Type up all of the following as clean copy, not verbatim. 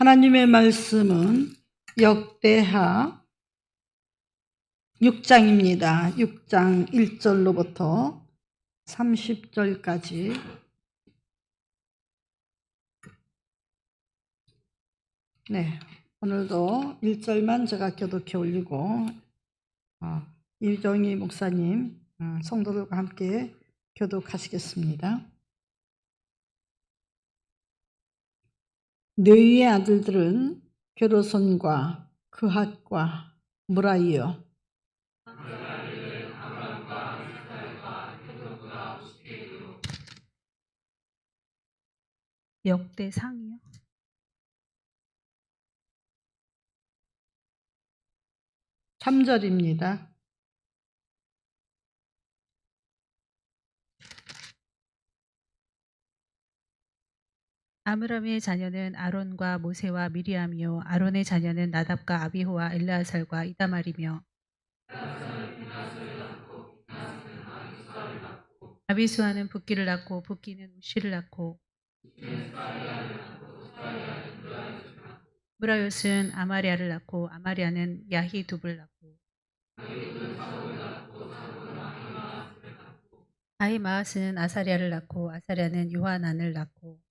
하나님의 말씀은 역대하 6장입니다. 6장 1절로부터 30절까지. 네, 오늘도 1절만 제가 교독해 올리고 이정희 목사님 성도들과 함께 교독하시겠습니다. 느위의 아들들은 게르손과 그핫과 무라이요. 역대상이요? 3절입니다. 아므람의 자녀는 아론과 모세와 미리암이요 아론의 자녀는 나답과 아비후와 엘르아살과 이다말이며 아비수아는 붓기를 낳고 붓기는 우시를 낳고 무라요스는 아마리아를 낳고 아마리아는 야히두브를 낳고 아히마아스는 아사리아를 낳고 아사리아는 요하난을 낳고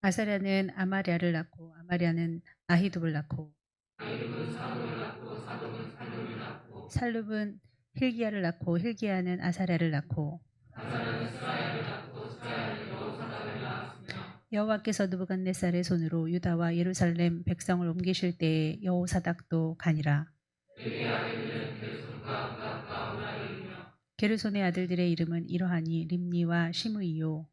아사리아는 아마리아를 낳고 아마리아는 아히두브를 낳고 살룹은 힐기야를 낳고 힐기야는 아사리아를 낳고 여호와께서 느부갓네살의 손으로 유다와 예루살렘 백성을 옮기실 때에 여호사닥도 가니라. 게르손의 아들들의 이름은 이러하니 림니와 시므이요.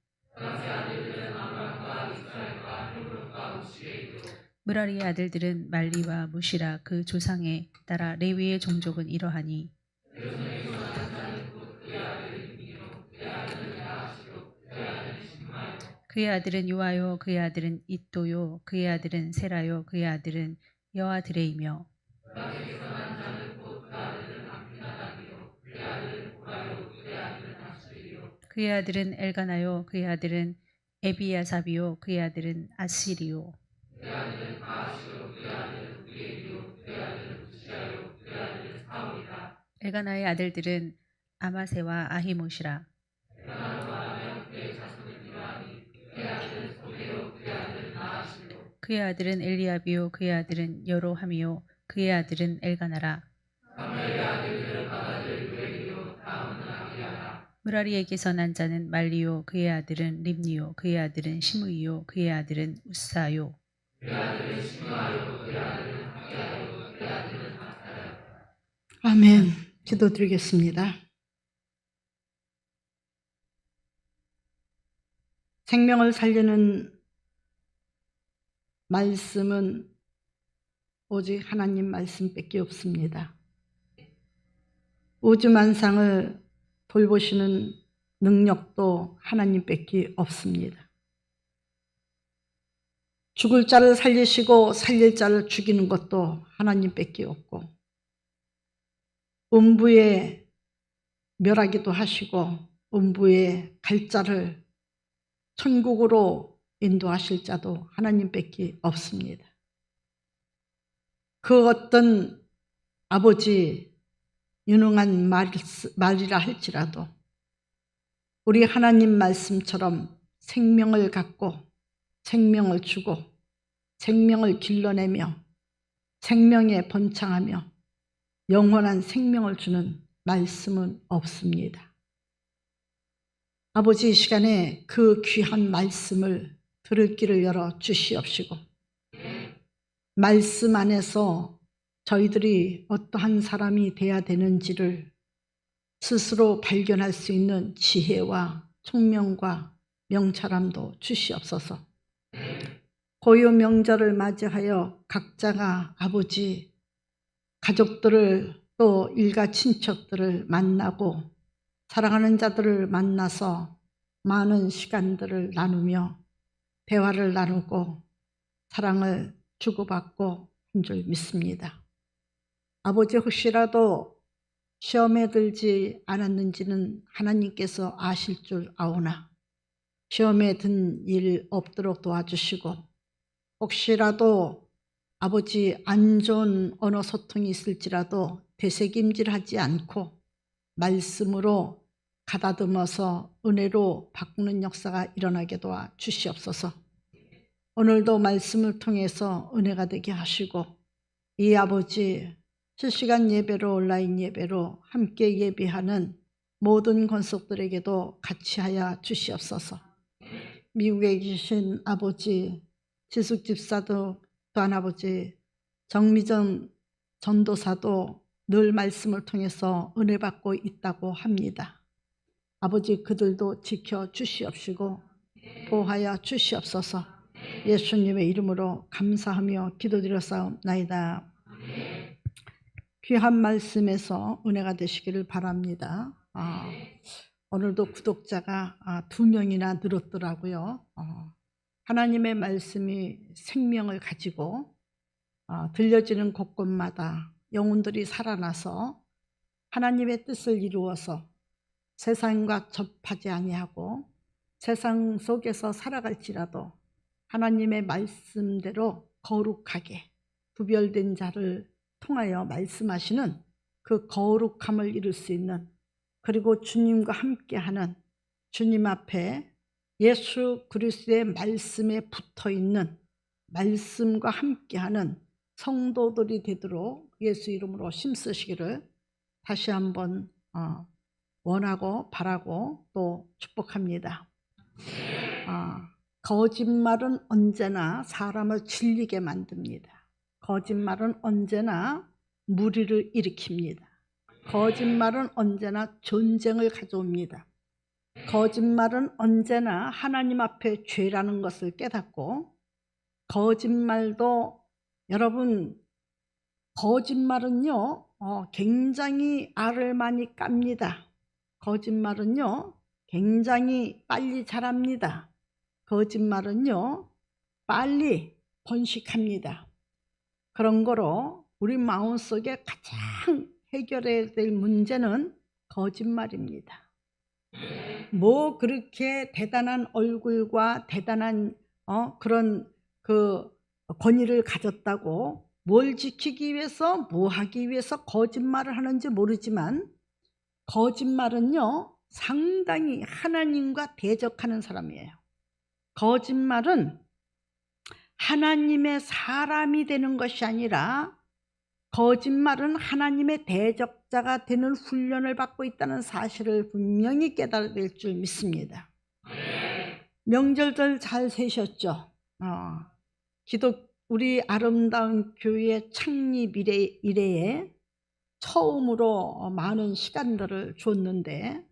무라리의 아들들은 말리와 무시라 그 조상에 따라 레위의 종족은 이러하니 그의 아들은 요아요 그의 아들은 잇도요 그의 아들은 세라요 그의 아들은 여아드레이며 그의 아들은 엘가나요 그의 아들은 에비야삽이요 그의 아들은 아시리요. 엘가나의 아들들은 아마세와 아히모시라. 그의 아들은 엘리압이요 그의 아들은 여로함이요 그의 아들은 엘가나라. 무라리에게서 난 자는 말리요 그의 아들은 림니요 그의 아들은 시므이요 그의 아들은 우사요. 아멘. 기도드리겠습니다. 생명을 살리는 말씀은 오직 하나님 말씀밖에 없습니다. 우주만상을 돌보시는 능력도 하나님밖에 없습니다. 죽을 자를 살리시고 살릴 자를 죽이는 것도 하나님밖에 없고, 음부에 멸하기도 하시고 음부에 갈 자를 천국으로 인도하실 자도 하나님밖에 없습니다. 그 어떤 아버지 유능한 말이라 할지라도 우리 하나님 말씀처럼 생명을 갖고 생명을 주고 생명을 길러내며 생명에 번창하며 영원한 생명을 주는 말씀은 없습니다. 아버지, 이 시간에 그 귀한 말씀을 들을 길을 열어 주시옵시고 말씀 안에서 저희들이 어떠한 사람이 돼야 되는지를 스스로 발견할 수 있는 지혜와 총명과 명철함도 주시옵소서. 고유 명절을 맞이하여 각자가 아버지 가족들을 또 일가 친척들을 만나고 사랑하는 자들을 만나서 많은 시간들을 나누며 대화를 나누고 사랑을 주고받고 한 줄 믿습니다. 아버지, 혹시라도 시험에 들지 않았는지는 하나님께서 아실 줄 아오나 시험에 든 일 없도록 도와주시고 혹시라도 아버지 안 좋은 언어 소통이 있을지라도 되새김질하지 않고 말씀으로 가다듬어서 은혜로 바꾸는 역사가 일어나게 도와 주시옵소서. 오늘도 말씀을 통해서 은혜가 되게 하시고 이 아버지 실시간 예배로 온라인 예배로 함께 예배하는 모든 권속들에게도 같이 하여 주시옵소서. 미국에 계신 아버지 지숙 집사도 또한 아버지 정미정 전도사도 늘 말씀을 통해서 은혜 받고 있다고 합니다. 아버지 그들도 지켜 주시옵시고 보호하여 주시옵소서. 예수님의 이름으로 감사하며 기도드렸사옵나이다. 귀한 말씀에서 은혜가 되시기를 바랍니다. 오늘도 구독자가 2명이나 늘었더라고요. 하나님의 말씀이 생명을 가지고 들려지는 곳곳마다 영혼들이 살아나서 하나님의 뜻을 이루어서 세상과 접하지 아니하고 세상 속에서 살아갈지라도 하나님의 말씀대로 거룩하게 구별된 자를 통하여 말씀하시는 그 거룩함을 이룰 수 있는, 그리고 주님과 함께하는, 주님 앞에 예수 그리스도의 말씀에 붙어있는 말씀과 함께하는 성도들이 되도록 예수 이름으로 힘쓰시기를 다시 한번 원하고 바라고 또 축복합니다. 거짓말은 언제나 사람을 질리게 만듭니다. 거짓말은 언제나 무리를 일으킵니다. 거짓말은 언제나 전쟁을 가져옵니다. 거짓말은 언제나 하나님 앞에 죄라는 것을 깨닫고, 거짓말도 여러분 거짓말은요 굉장히 알을 많이 깝니다. 거짓말은요 굉장히 빨리 자랍니다. 거짓말은요 빨리 번식합니다. 그런 거로 우리 마음속에 가장 해결해야 될 문제는 거짓말입니다. 뭐 그렇게 대단한 얼굴과 대단한 그런 그 권위를 가졌다고 뭘 지키기 위해서 뭐 하기 위해서 거짓말을 하는지 모르지만, 거짓말은요 상당히 하나님과 대적하는 사람이에요. 거짓말은 하나님의 사람이 되는 것이 아니라 거짓말은 하나님의 대적자가 되는 훈련을 받고 있다는 사실을 분명히 깨달아야 될 줄 믿습니다. 명절들 잘 세셨죠? 우리 아름다운 교회 창립 이래에 처음으로 많은 시간들을 줬는데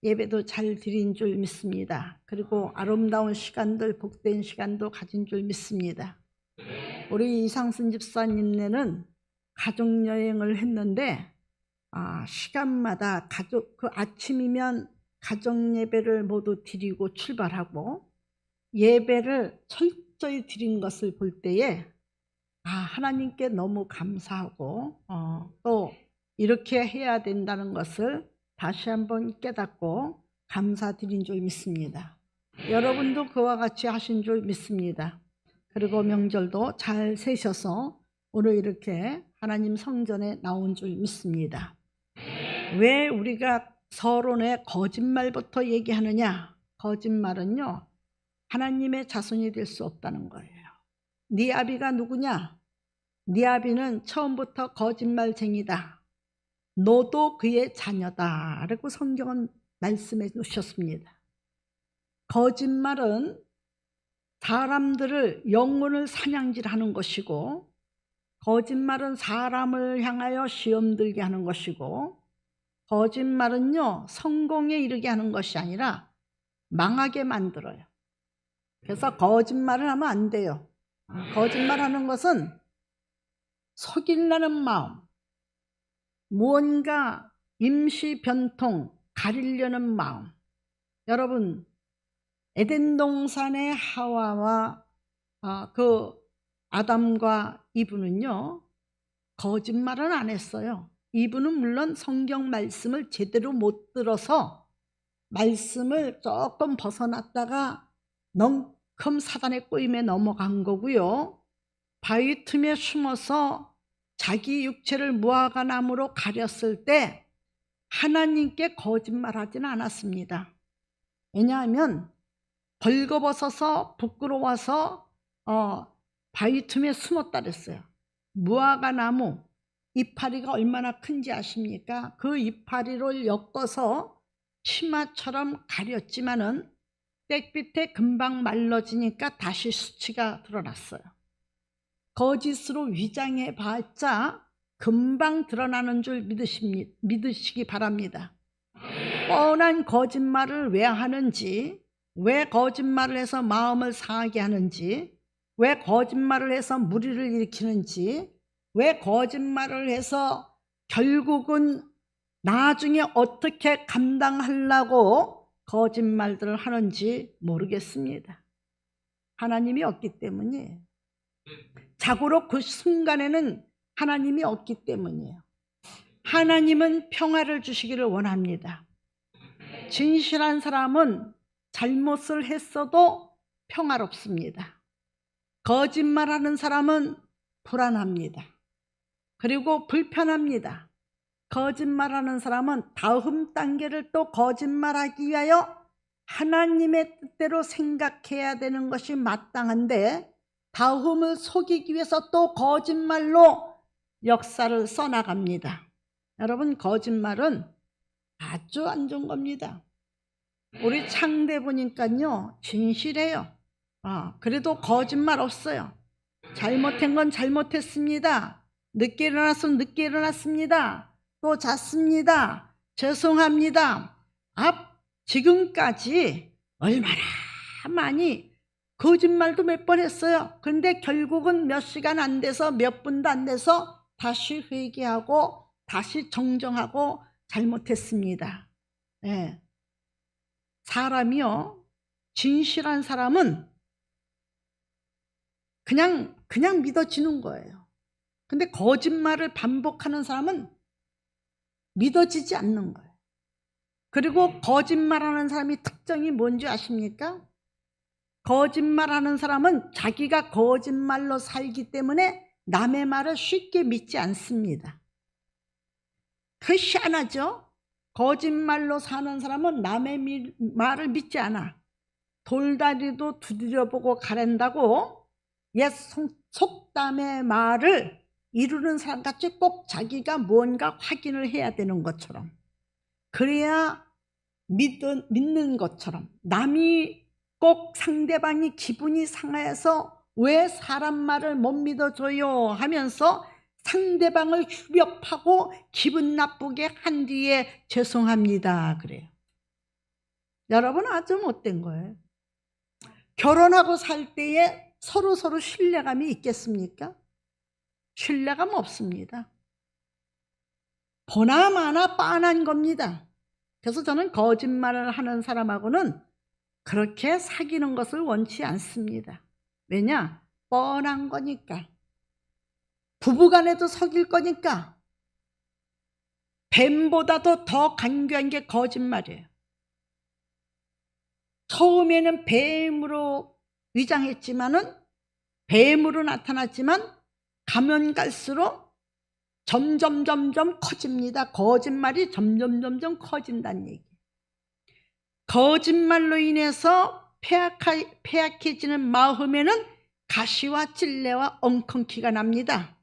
예배도 잘 드린 줄 믿습니다. 그리고 아름다운 시간들, 복된 시간도 가진 줄 믿습니다. 우리 이상순 집사님네는 가족여행을 했는데 시간마다 그 아침이면 가정예배를 모두 드리고 출발하고 예배를 철저히 드린 것을 볼 때에 하나님께 너무 감사하고 또 이렇게 해야 된다는 것을 다시 한번 깨닫고 감사드린 줄 믿습니다. 여러분도 그와 같이 하신 줄 믿습니다. 그리고 명절도 잘 세셔서 오늘 이렇게 하나님 성전에 나온 줄 믿습니다. 왜 우리가 서론에 거짓말부터 얘기하느냐? 거짓말은요 하나님의 자손이 될 수 없다는 거예요. 네 아비가 누구냐? 네 아비는 처음부터 거짓말쟁이다. 너도 그의 자녀다 라고 성경은 말씀해 주셨습니다. 거짓말은 사람들을 영혼을 사냥질하는 것이고, 거짓말은 사람을 향하여 시험 들게 하는 것이고, 거짓말은요 성공에 이르게 하는 것이 아니라 망하게 만들어요. 그래서 거짓말을 하면 안 돼요. 거짓말하는 것은 속이려는 마음, 무언가 임시 변통, 가리려는 마음. 여러분 에덴 동산의 하와와 그 아담과 이브는요 거짓말은 안 했어요. 이분은 물론 성경 말씀을 제대로 못 들어서 말씀을 조금 벗어났다가 넝큼 사단의 꼬임에 넘어간 거고요. 바위 틈에 숨어서 자기 육체를 무화과나무로 가렸을 때 하나님께 거짓말하지는 않았습니다. 왜냐하면 벌거벗어서 부끄러워서 바위 틈에 숨었다 그랬어요. 무화과나무 이파리가 얼마나 큰지 아십니까? 그 이파리를 엮어서 치마처럼 가렸지만은 땡빛에 금방 말라지니까 다시 수치가 드러났어요. 거짓으로 위장해 봤자 금방 드러나는 줄 믿으시기 바랍니다. 뻔한 거짓말을 왜 하는지, 왜 거짓말을 해서 마음을 상하게 하는지, 왜 거짓말을 해서 무리를 일으키는지, 왜 거짓말을 해서 결국은 나중에 어떻게 감당하려고 거짓말들을 하는지 모르겠습니다. 하나님이 없기 때문이에요. 자고로 그 순간에는 하나님이 없기 때문이에요. 하나님은 평화를 주시기를 원합니다. 진실한 사람은 잘못을 했어도 평화롭습니다. 거짓말하는 사람은 불안합니다. 그리고 불편합니다. 거짓말하는 사람은 다음 단계를 또 거짓말하기 위하여 하나님의 뜻대로 생각해야 되는 것이 마땅한데 다음을 속이기 위해서 또 거짓말로 역사를 써나갑니다. 여러분, 거짓말은 아주 안 좋은 겁니다. 우리 창대 보니까요, 진실해요. 그래도 거짓말 없어요. 잘못한 건 잘못했습니다. 늦게 일어났으면 늦게 일어났습니다. 또 잤습니다. 죄송합니다. 지금까지 얼마나 많이 거짓말도 몇 번 했어요. 그런데 결국은 몇 시간 안 돼서 몇 분도 안 돼서 다시 회개하고 다시 정정하고 잘못했습니다. 네. 사람이요, 진실한 사람은 그냥 믿어지는 거예요. 근데 거짓말을 반복하는 사람은 믿어지지 않는 거예요. 그리고 거짓말하는 사람이 특징이 뭔지 아십니까? 거짓말하는 사람은 자기가 거짓말로 살기 때문에 남의 말을 쉽게 믿지 않습니다. 그 희한하죠? 거짓말로 사는 사람은 남의 말을 믿지 않아. 돌다리도 두드려보고 가랜다고 옛 속담의 말을 이루는 사람같이 꼭 자기가 뭔가 확인을 해야 되는 것처럼, 그래야 믿는 것처럼, 남이 꼭 상대방이 기분이 상해서 왜 사람 말을 못 믿어줘요 하면서 상대방을 휴협하고 기분 나쁘게 한 뒤에 죄송합니다 그래요. 여러분, 아주 못된 거예요. 결혼하고 살 때에 서로 신뢰감이 있겠습니까? 신뢰감 없습니다. 보나마나 빤한 겁니다. 그래서 저는 거짓말을 하는 사람하고는 그렇게 사귀는 것을 원치 않습니다. 왜냐? 뻔한 거니까. 부부간에도 속일 거니까. 뱀보다도 더 간교한 게 거짓말이에요. 처음에는 뱀으로 위장했지만은, 뱀으로 나타났지만 가면 갈수록 점점 커집니다. 거짓말이 점점 커진다는 얘기. 거짓말로 인해서 폐악해지는 마음에는 가시와 찔레와 엉겅퀴가 납니다.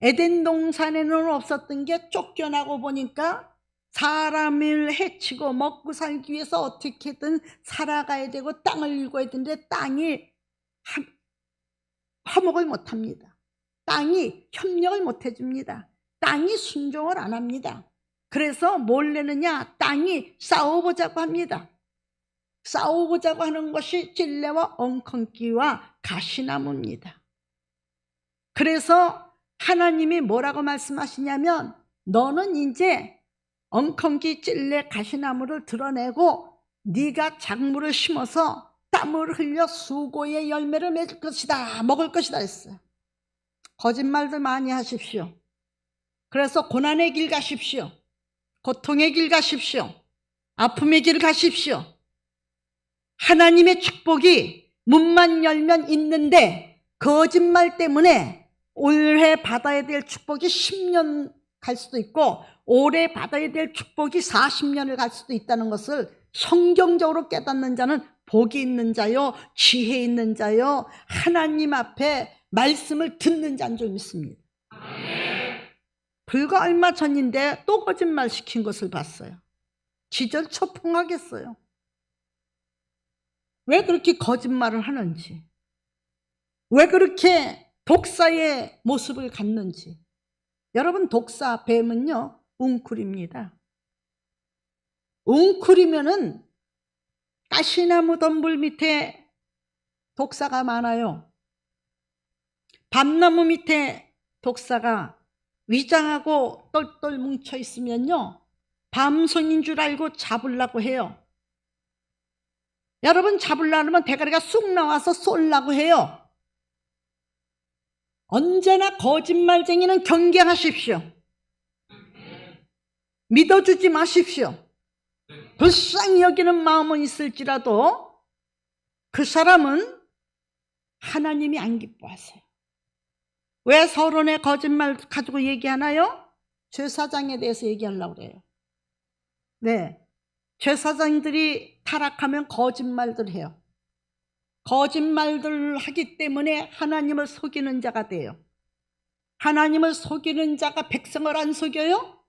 에덴 동산에는 없었던 게 쫓겨나고 보니까 사람을 해치고 먹고 살기 위해서 어떻게든 살아가야 되고 땅을 일궈야 되는데 땅이 화목을 못합니다. 땅이 협력을 못해줍니다. 땅이 순종을 안 합니다. 그래서 뭘 내느냐? 땅이 싸워보자고 합니다. 싸워보자고 하는 것이 찔레와 엉겅퀴와 가시나무입니다. 그래서 하나님이 뭐라고 말씀하시냐면, 너는 이제 엉겅퀴, 찔레, 가시나무를 드러내고 네가 작물을 심어서 땀을 흘려 수고의 열매를 맺을 것이다, 먹을 것이다 했어요. 거짓말들 많이 하십시오. 그래서 고난의 길 가십시오. 고통의 길 가십시오. 아픔의 길 가십시오. 하나님의 축복이 문만 열면 있는데 거짓말 때문에 올해 받아야 될 축복이 10년 갈 수도 있고 올해 받아야 될 축복이 40년을 갈 수도 있다는 것을 성경적으로 깨닫는 자는 복이 있는 자요, 지혜 있는 자요, 하나님 앞에 말씀을 듣는 자인 줄 믿습니다. 불과 얼마 전인데 또 거짓말 시킨 것을 봤어요. 지절초풍하겠어요. 왜 그렇게 거짓말을 하는지, 왜 그렇게 독사의 모습을 갖는지. 여러분, 독사, 뱀은요 웅쿨입니다. 웅쿨이면은 가시나무 덤불 밑에 독사가 많아요. 밤나무 밑에 독사가 위장하고 똘똘 뭉쳐 있으면요 밤송인 줄 알고 잡으려고 해요. 여러분, 잡으려면 대가리가 쑥 나와서 쏠려고 해요. 언제나 거짓말쟁이는 경계하십시오. 믿어주지 마십시오. 불쌍히 여기는 마음은 있을지라도 그 사람은 하나님이 안 기뻐하세요. 왜 서론에 거짓말 가지고 얘기하나요? 제사장에 대해서 얘기하려고 그래요. 네, 제사장들이 타락하면 거짓말들 해요. 거짓말들 하기 때문에 하나님을 속이는 자가 돼요. 하나님을 속이는 자가 백성을 안 속여요?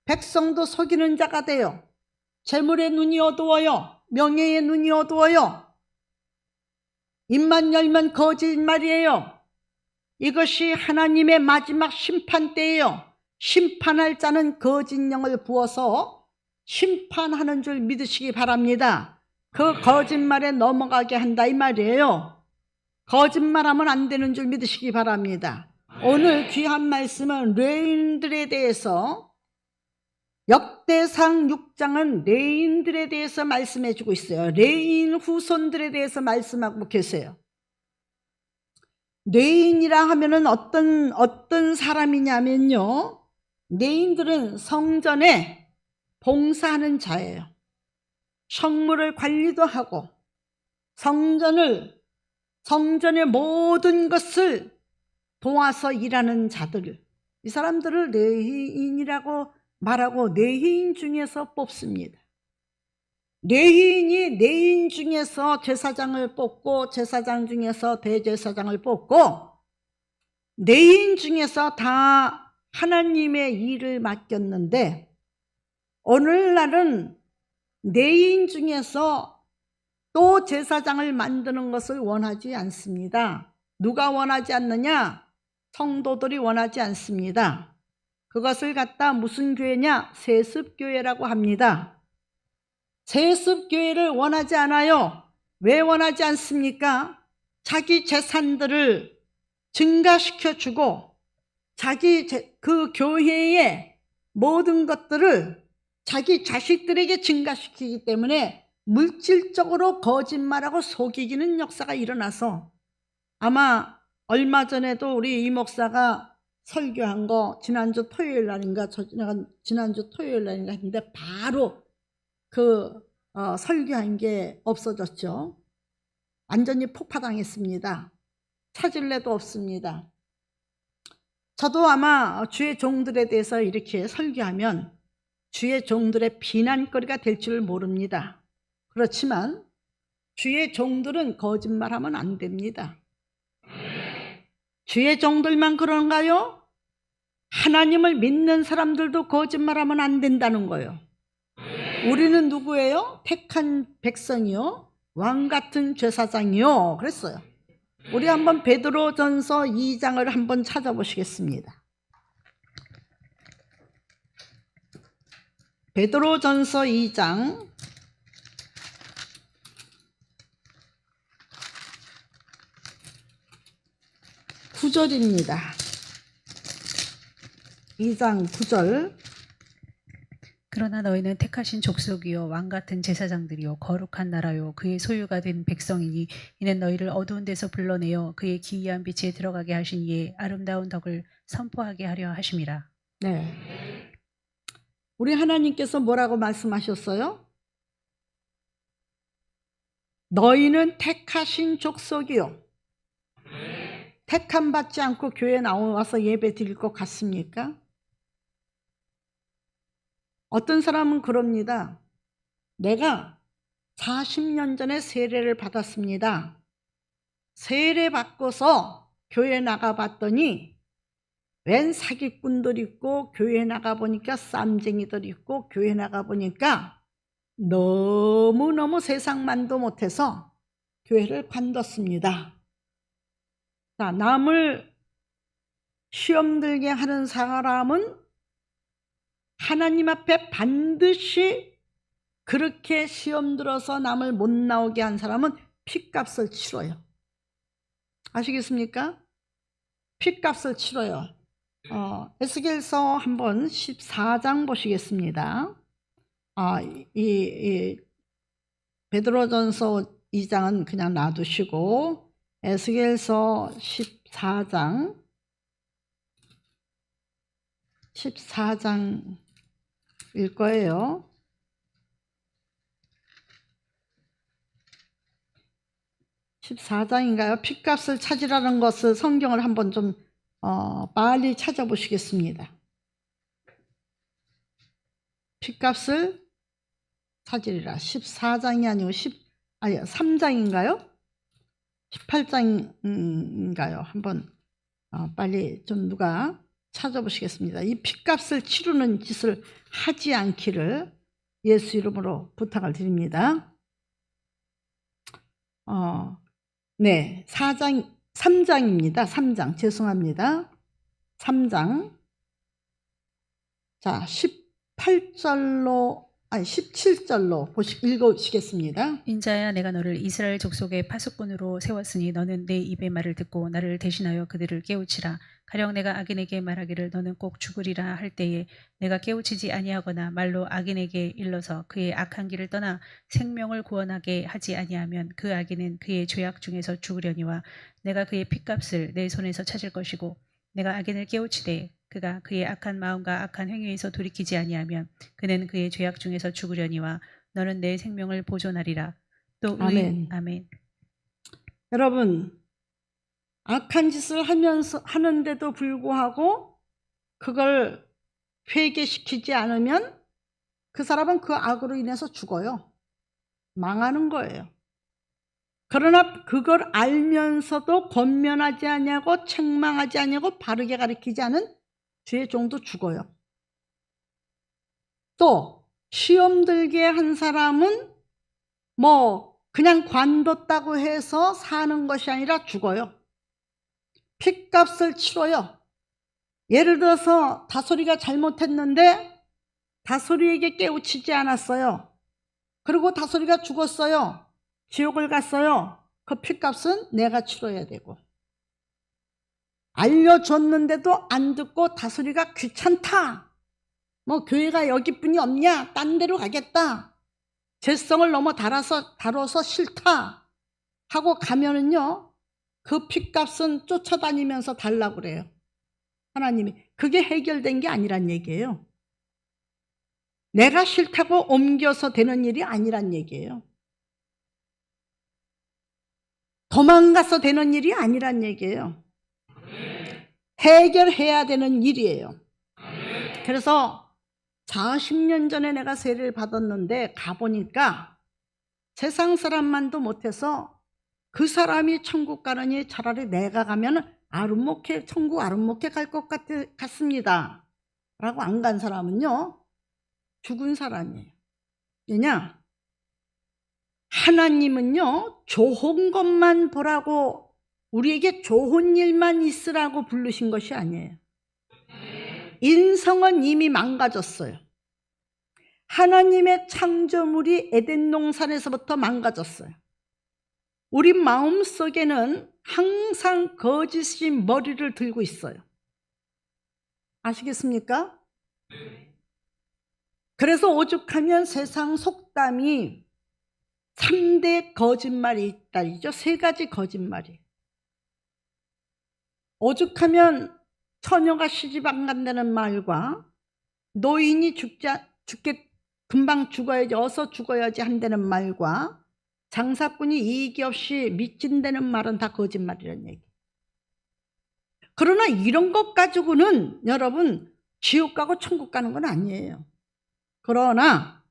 백성도 속이는 자가 돼요. 재물의 눈이 어두워요. 명예의 눈이 어두워요. 입만 열면 거짓말이에요. 이것이 하나님의 마지막 심판 때예요. 심판할 자는 거짓 영을 부어서 심판하는 줄 믿으시기 바랍니다. 그 거짓말에 넘어가게 한다 이 말이에요. 거짓말하면 안 되는 줄 믿으시기 바랍니다. 오늘 귀한 말씀은 레인들에 대해서, 역대상 6장은 레인들에 대해서 말씀해 주고 있어요. 레인 후손들에 대해서 말씀하고 계세요. 레인이라 하면은 어떤 사람이냐면요, 레인들은 성전에 봉사하는 자예요. 성물을 관리도 하고 성전의 모든 것을 도와서 일하는 자들, 이 사람들을 레인이라고 말하고 레인 중에서 뽑습니다. 레인이 레인 중에서 제사장을 뽑고 제사장 중에서 대제사장을 뽑고 레인 중에서 다 하나님의 일을 맡겼는데, 오늘날은 레인 중에서 또 제사장을 만드는 것을 원하지 않습니다. 누가 원하지 않느냐? 성도들이 원하지 않습니다. 그것을 갖다 무슨 교회냐? 세습교회라고 합니다. 세습교회를 원하지 않아요. 왜 원하지 않습니까? 자기 재산들을 증가시켜주고 자기 그 교회의 모든 것들을 자기 자식들에게 증가시키기 때문에 물질적으로 거짓말하고 속이기는 역사가 일어나서, 아마 얼마 전에도 우리 이 목사가 설교한 거 지난주 토요일 날인가 했는데 바로 설교한 게 없어졌죠. 완전히 폭파당했습니다. 찾을래도 없습니다. 저도 아마 주의 종들에 대해서 이렇게 설교하면 주의 종들의 비난거리가 될 줄 모릅니다. 그렇지만 주의 종들은 거짓말하면 안 됩니다. 주의 종들만 그런가요? 하나님을 믿는 사람들도 거짓말하면 안 된다는 거예요. 우리는 누구예요? 택한 백성이요, 왕같은 제사장이요 그랬어요. 우리 한번 베드로전서 2장을 한번 찾아보시겠습니다. 베드로전서 2장 9절입니다. 2장 9절. 그러나 너희는 택하신 족속이요 왕같은 제사장들이요 거룩한 나라요 그의 소유가 된 백성이니 이는 너희를 어두운 데서 불러내어 그의 기이한 빛에 들어가게 하신 이의 아름다운 덕을 선포하게 하려 하심이라. 네. 우리 하나님께서 뭐라고 말씀하셨어요? 너희는 택하신 족속이요. 택함 받지 않고 교회 나와서 예배 드릴 것 같습니까? 어떤 사람은 그럽니다. 내가 40년 전에 세례를 받았습니다. 세례 받고서 교회 나가봤더니 웬 사기꾼들 있고, 교회 나가보니까 쌈쟁이들 있고, 교회 나가보니까 너무너무 세상만도 못해서 교회를 관뒀습니다. 자, 남을 시험 들게 하는 사람은 하나님 앞에 반드시, 그렇게 시험 들어서 남을 못 나오게 한 사람은 핏값을 치러요. 아시겠습니까? 핏값을 치러요. 에스겔서 한번 14장 보시겠습니다. 베드로전서 2장은 그냥 놔두시고 에스겔서 14장일 거예요. 14장인가요? 핏값을 찾으라는 것을 성경을 한번 좀 빨리 찾아보시겠습니다. 핏값을 찾으리라. 14장이 아니고 3장인가요? 18장인가요? 한번 빨리 좀 누가 찾아보시겠습니다. 이 핏값을 치르는 짓을 하지 않기를 예수 이름으로 부탁을 드립니다. 네, 3장입니다. 3장, 죄송합니다. 3장. 자, 17절로 읽으시겠습니다. 인자야, 내가 너를 이스라엘 족속의 파수꾼으로 세웠으니 너는 내 입의 말을 듣고 나를 대신하여 그들을 깨우치라. 가령 내가 악인에게 말하기를 너는 꼭 죽으리라 할 때에 내가 깨우치지 아니하거나 말로 악인에게 일러서 그의 악한 길을 떠나 생명을 구원하게 하지 아니하면 그 악인은 그의 죄악 중에서 죽으려니와 내가 그의 핏값을 내 손에서 찾을 것이고, 내가 악인을 깨우치되 그가 그의 악한 마음과 악한 행위에서 돌이키지 아니하면 그는 그의 죄악 중에서 죽으려니와 너는 내 생명을 보존하리라. 또 아멘. 아멘. 여러분, 악한 짓을 하는데도 불구하고 그걸 회개시키지 않으면 그 사람은 그 악으로 인해서 죽어요. 망하는 거예요. 그러나 그걸 알면서도 권면하지 아니하고 책망하지 아니하고 바르게 가르치지 않은 주의 종도 죽어요. 또 시험 들게 한 사람은 그냥 관뒀다고 해서 사는 것이 아니라 죽어요. 핏값을 치러요. 예를 들어서 다솔이가 잘못했는데 다솔이에게 깨우치지 않았어요. 그리고 다솔이가 죽었어요. 지옥을 갔어요. 그 핏값은 내가 치러야 되고, 알려줬는데도 안 듣고 다솔이가 귀찮다, 교회가 여기뿐이 없냐, 딴 데로 가겠다, 죄성을 너무 다뤄서 싫다 하고 가면은요, 그 핏값은 쫓아다니면서 달라고 그래요. 하나님이. 그게 해결된 게 아니란 얘기예요. 내가 싫다고 옮겨서 되는 일이 아니란 얘기예요. 도망가서 되는 일이 아니란 얘기예요. 해결해야 되는 일이에요. 그래서 40년 전에 내가 세례를 받았는데 가보니까 세상 사람만도 못해서 그 사람이 천국 가느니 차라리 내가 가면 천국 아름목해 갈 것 같습니다 라고 안 간 사람은요, 죽은 사람이에요. 왜냐? 하나님은요, 좋은 것만 보라고, 우리에게 좋은 일만 있으라고 부르신 것이 아니에요. 인성은 이미 망가졌어요. 하나님의 창조물이 에덴 동산에서부터 망가졌어요. 우리 마음속에는 항상 거짓이 머리를 들고 있어요. 아시겠습니까? 그래서 오죽하면 세상 속담이 3대 거짓말이 있다죠. 3가지 거짓말이. 오죽하면 처녀가 시집 안 간다는 말과 노인이 죽게 금방 죽어야지, 어서 죽어야지 한다는 말과 장사꾼이 이익이 없이 미친다는 말은 다 거짓말이라는 얘기. 그러나 이런 것 가지고는 여러분 지옥 가고 천국 가는 건 아니에요. 그러나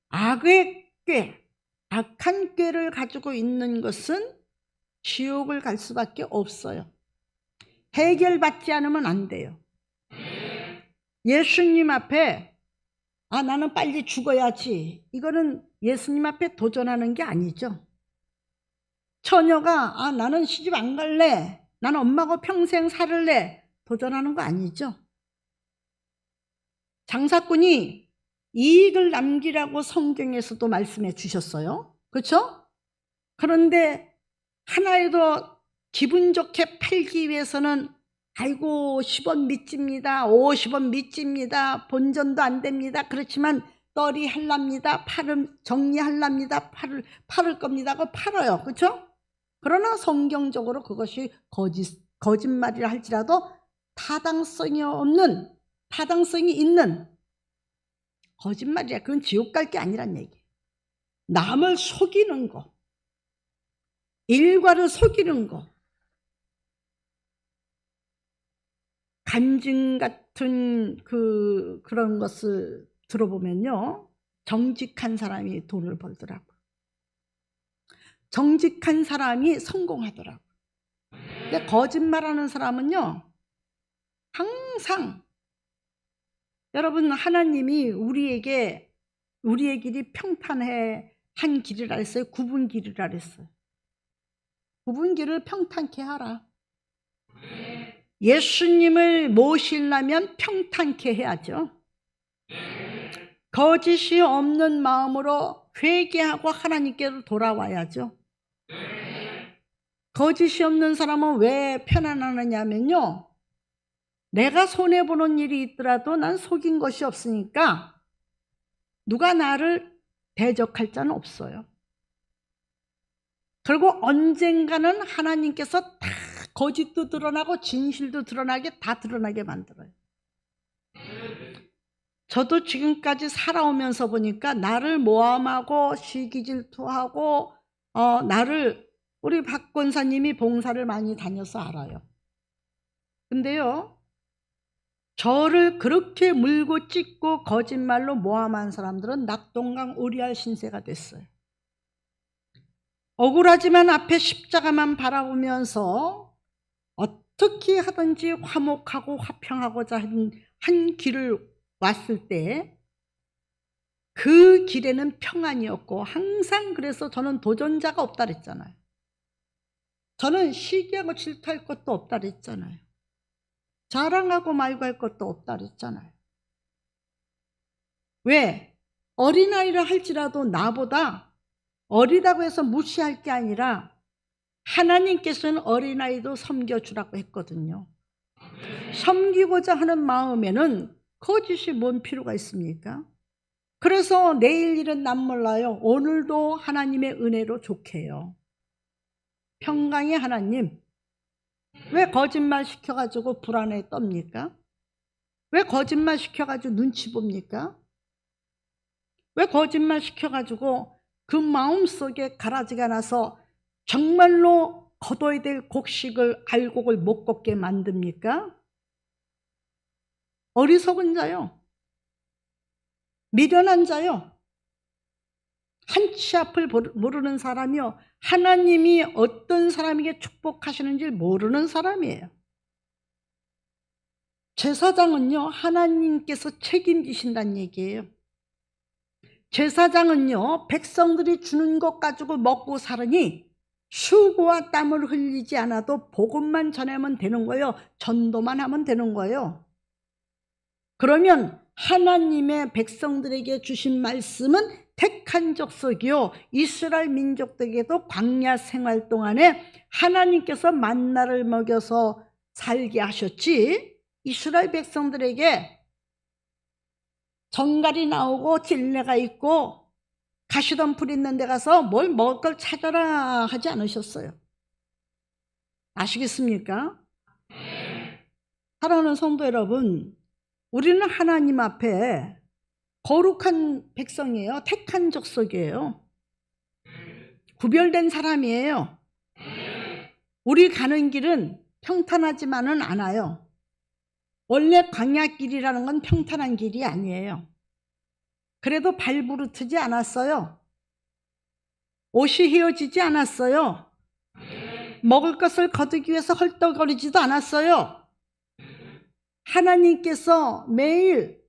악의 꾀, 악한 꾀를 가지고 있는 것은 지옥을 갈 수밖에 없어요. 해결받지 않으면 안 돼요. 예수님 앞에 나는 빨리 죽어야지, 이거는 예수님 앞에 도전하는 게 아니죠. 처녀가 나는 시집 안 갈래, 나는 엄마하고 평생 살을래, 도전하는 거 아니죠. 장사꾼이 이익을 남기라고 성경에서도 말씀해 주셨어요. 그렇죠? 그런데 하나라도 기분 좋게 팔기 위해서는 아이고 10원 미집니다, 50원 미집니다, 본전도 안 됩니다, 그렇지만 떨이 할랍니다, 정리할랍니다, 팔을 겁니다 하고 팔아요. 그렇죠? 그러나 성경적으로 그것이 거짓말이라 할지라도 타당성이 있는 거짓말이야. 그건 지옥 갈 게 아니란 얘기. 남을 속이는 거, 일과를 속이는 거, 간증 같은 그런 것을 들어보면요, 정직한 사람이 돈을 벌더라고. 정직한 사람이 성공하더라고. 근데 거짓말하는 사람은요, 항상, 여러분, 하나님이 우리의 길이 평탄해 한 길이라 했어요? 굽은 길이라 했어요? 굽은 길을 평탄케 하라. 예수님을 모시려면 평탄케 해야죠. 거짓이 없는 마음으로 회개하고 하나님께로 돌아와야죠. 거짓이 없는 사람은 왜 편안하느냐면요, 내가 손해보는 일이 있더라도 난 속인 것이 없으니까 누가 나를 대적할 자는 없어요. 결국 언젠가는 하나님께서 다 거짓도 드러나고 진실도 드러나게, 다 드러나게 만들어요. 저도 지금까지 살아오면서 보니까 나를 모함하고 시기질투하고 우리 박 권사님이 봉사를 많이 다녀서 알아요. 근데요, 저를 그렇게 물고 찢고 거짓말로 모함한 사람들은 낙동강 오리알 신세가 됐어요. 억울하지만 앞에 십자가만 바라보면서 어떻게 하든지 화목하고 화평하고자 한 길을 왔을 때 그 길에는 평안이었고, 항상, 그래서 저는 도전자가 없다 그랬잖아요. 저는 시기하고 질투할 것도 없다 그랬잖아요. 자랑하고 말고 할 것도 없다 그랬잖아요. 왜? 어린아이라 할지라도 나보다 어리다고 해서 무시할 게 아니라 하나님께서는 어린아이도 섬겨주라고 했거든요. 섬기고자 하는 마음에는 거짓이 뭔 필요가 있습니까? 그래서 내일 일은 남 몰라요. 오늘도 하나님의 은혜로 좋게요. 평강의 하나님, 왜 거짓말 시켜가지고 불안에 떱니까? 왜 거짓말 시켜가지고 눈치 봅니까? 왜 거짓말 시켜가지고 그 마음속에 가라지가 나서 정말로 거둬야 될 곡식을 알곡을 못 걷게 만듭니까? 어리석은 자요, 미련한 자요, 한치 앞을 모르는 사람이요, 하나님이 어떤 사람에게 축복하시는지 모르는 사람이에요. 제사장은요, 하나님께서 책임지신다는 얘기예요. 제사장은요, 백성들이 주는 것 가지고 먹고 사느니 수고와 땀을 흘리지 않아도 복음만 전하면 되는 거예요. 전도만 하면 되는 거예요. 그러면 하나님의 백성들에게 주신 말씀은 택한 족속이요, 이스라엘 민족들에게도 광야 생활 동안에 하나님께서 만나를 먹여서 살게 하셨지, 이스라엘 백성들에게 정갈이 나오고 찔레가 있고 가시덤불 있는 데 가서 뭘 먹을 걸 찾아라 하지 않으셨어요. 아시겠습니까? 사랑하는 성도 여러분, 우리는 하나님 앞에 거룩한 백성이에요. 택한 족속이에요. 구별된 사람이에요. 우리 가는 길은 평탄하지만은 않아요. 원래 광야길이라는 건 평탄한 길이 아니에요. 그래도 발부르트지 않았어요. 옷이 휘어지지 않았어요. 먹을 것을 거두기 위해서 헐떡거리지도 않았어요. 하나님께서 매일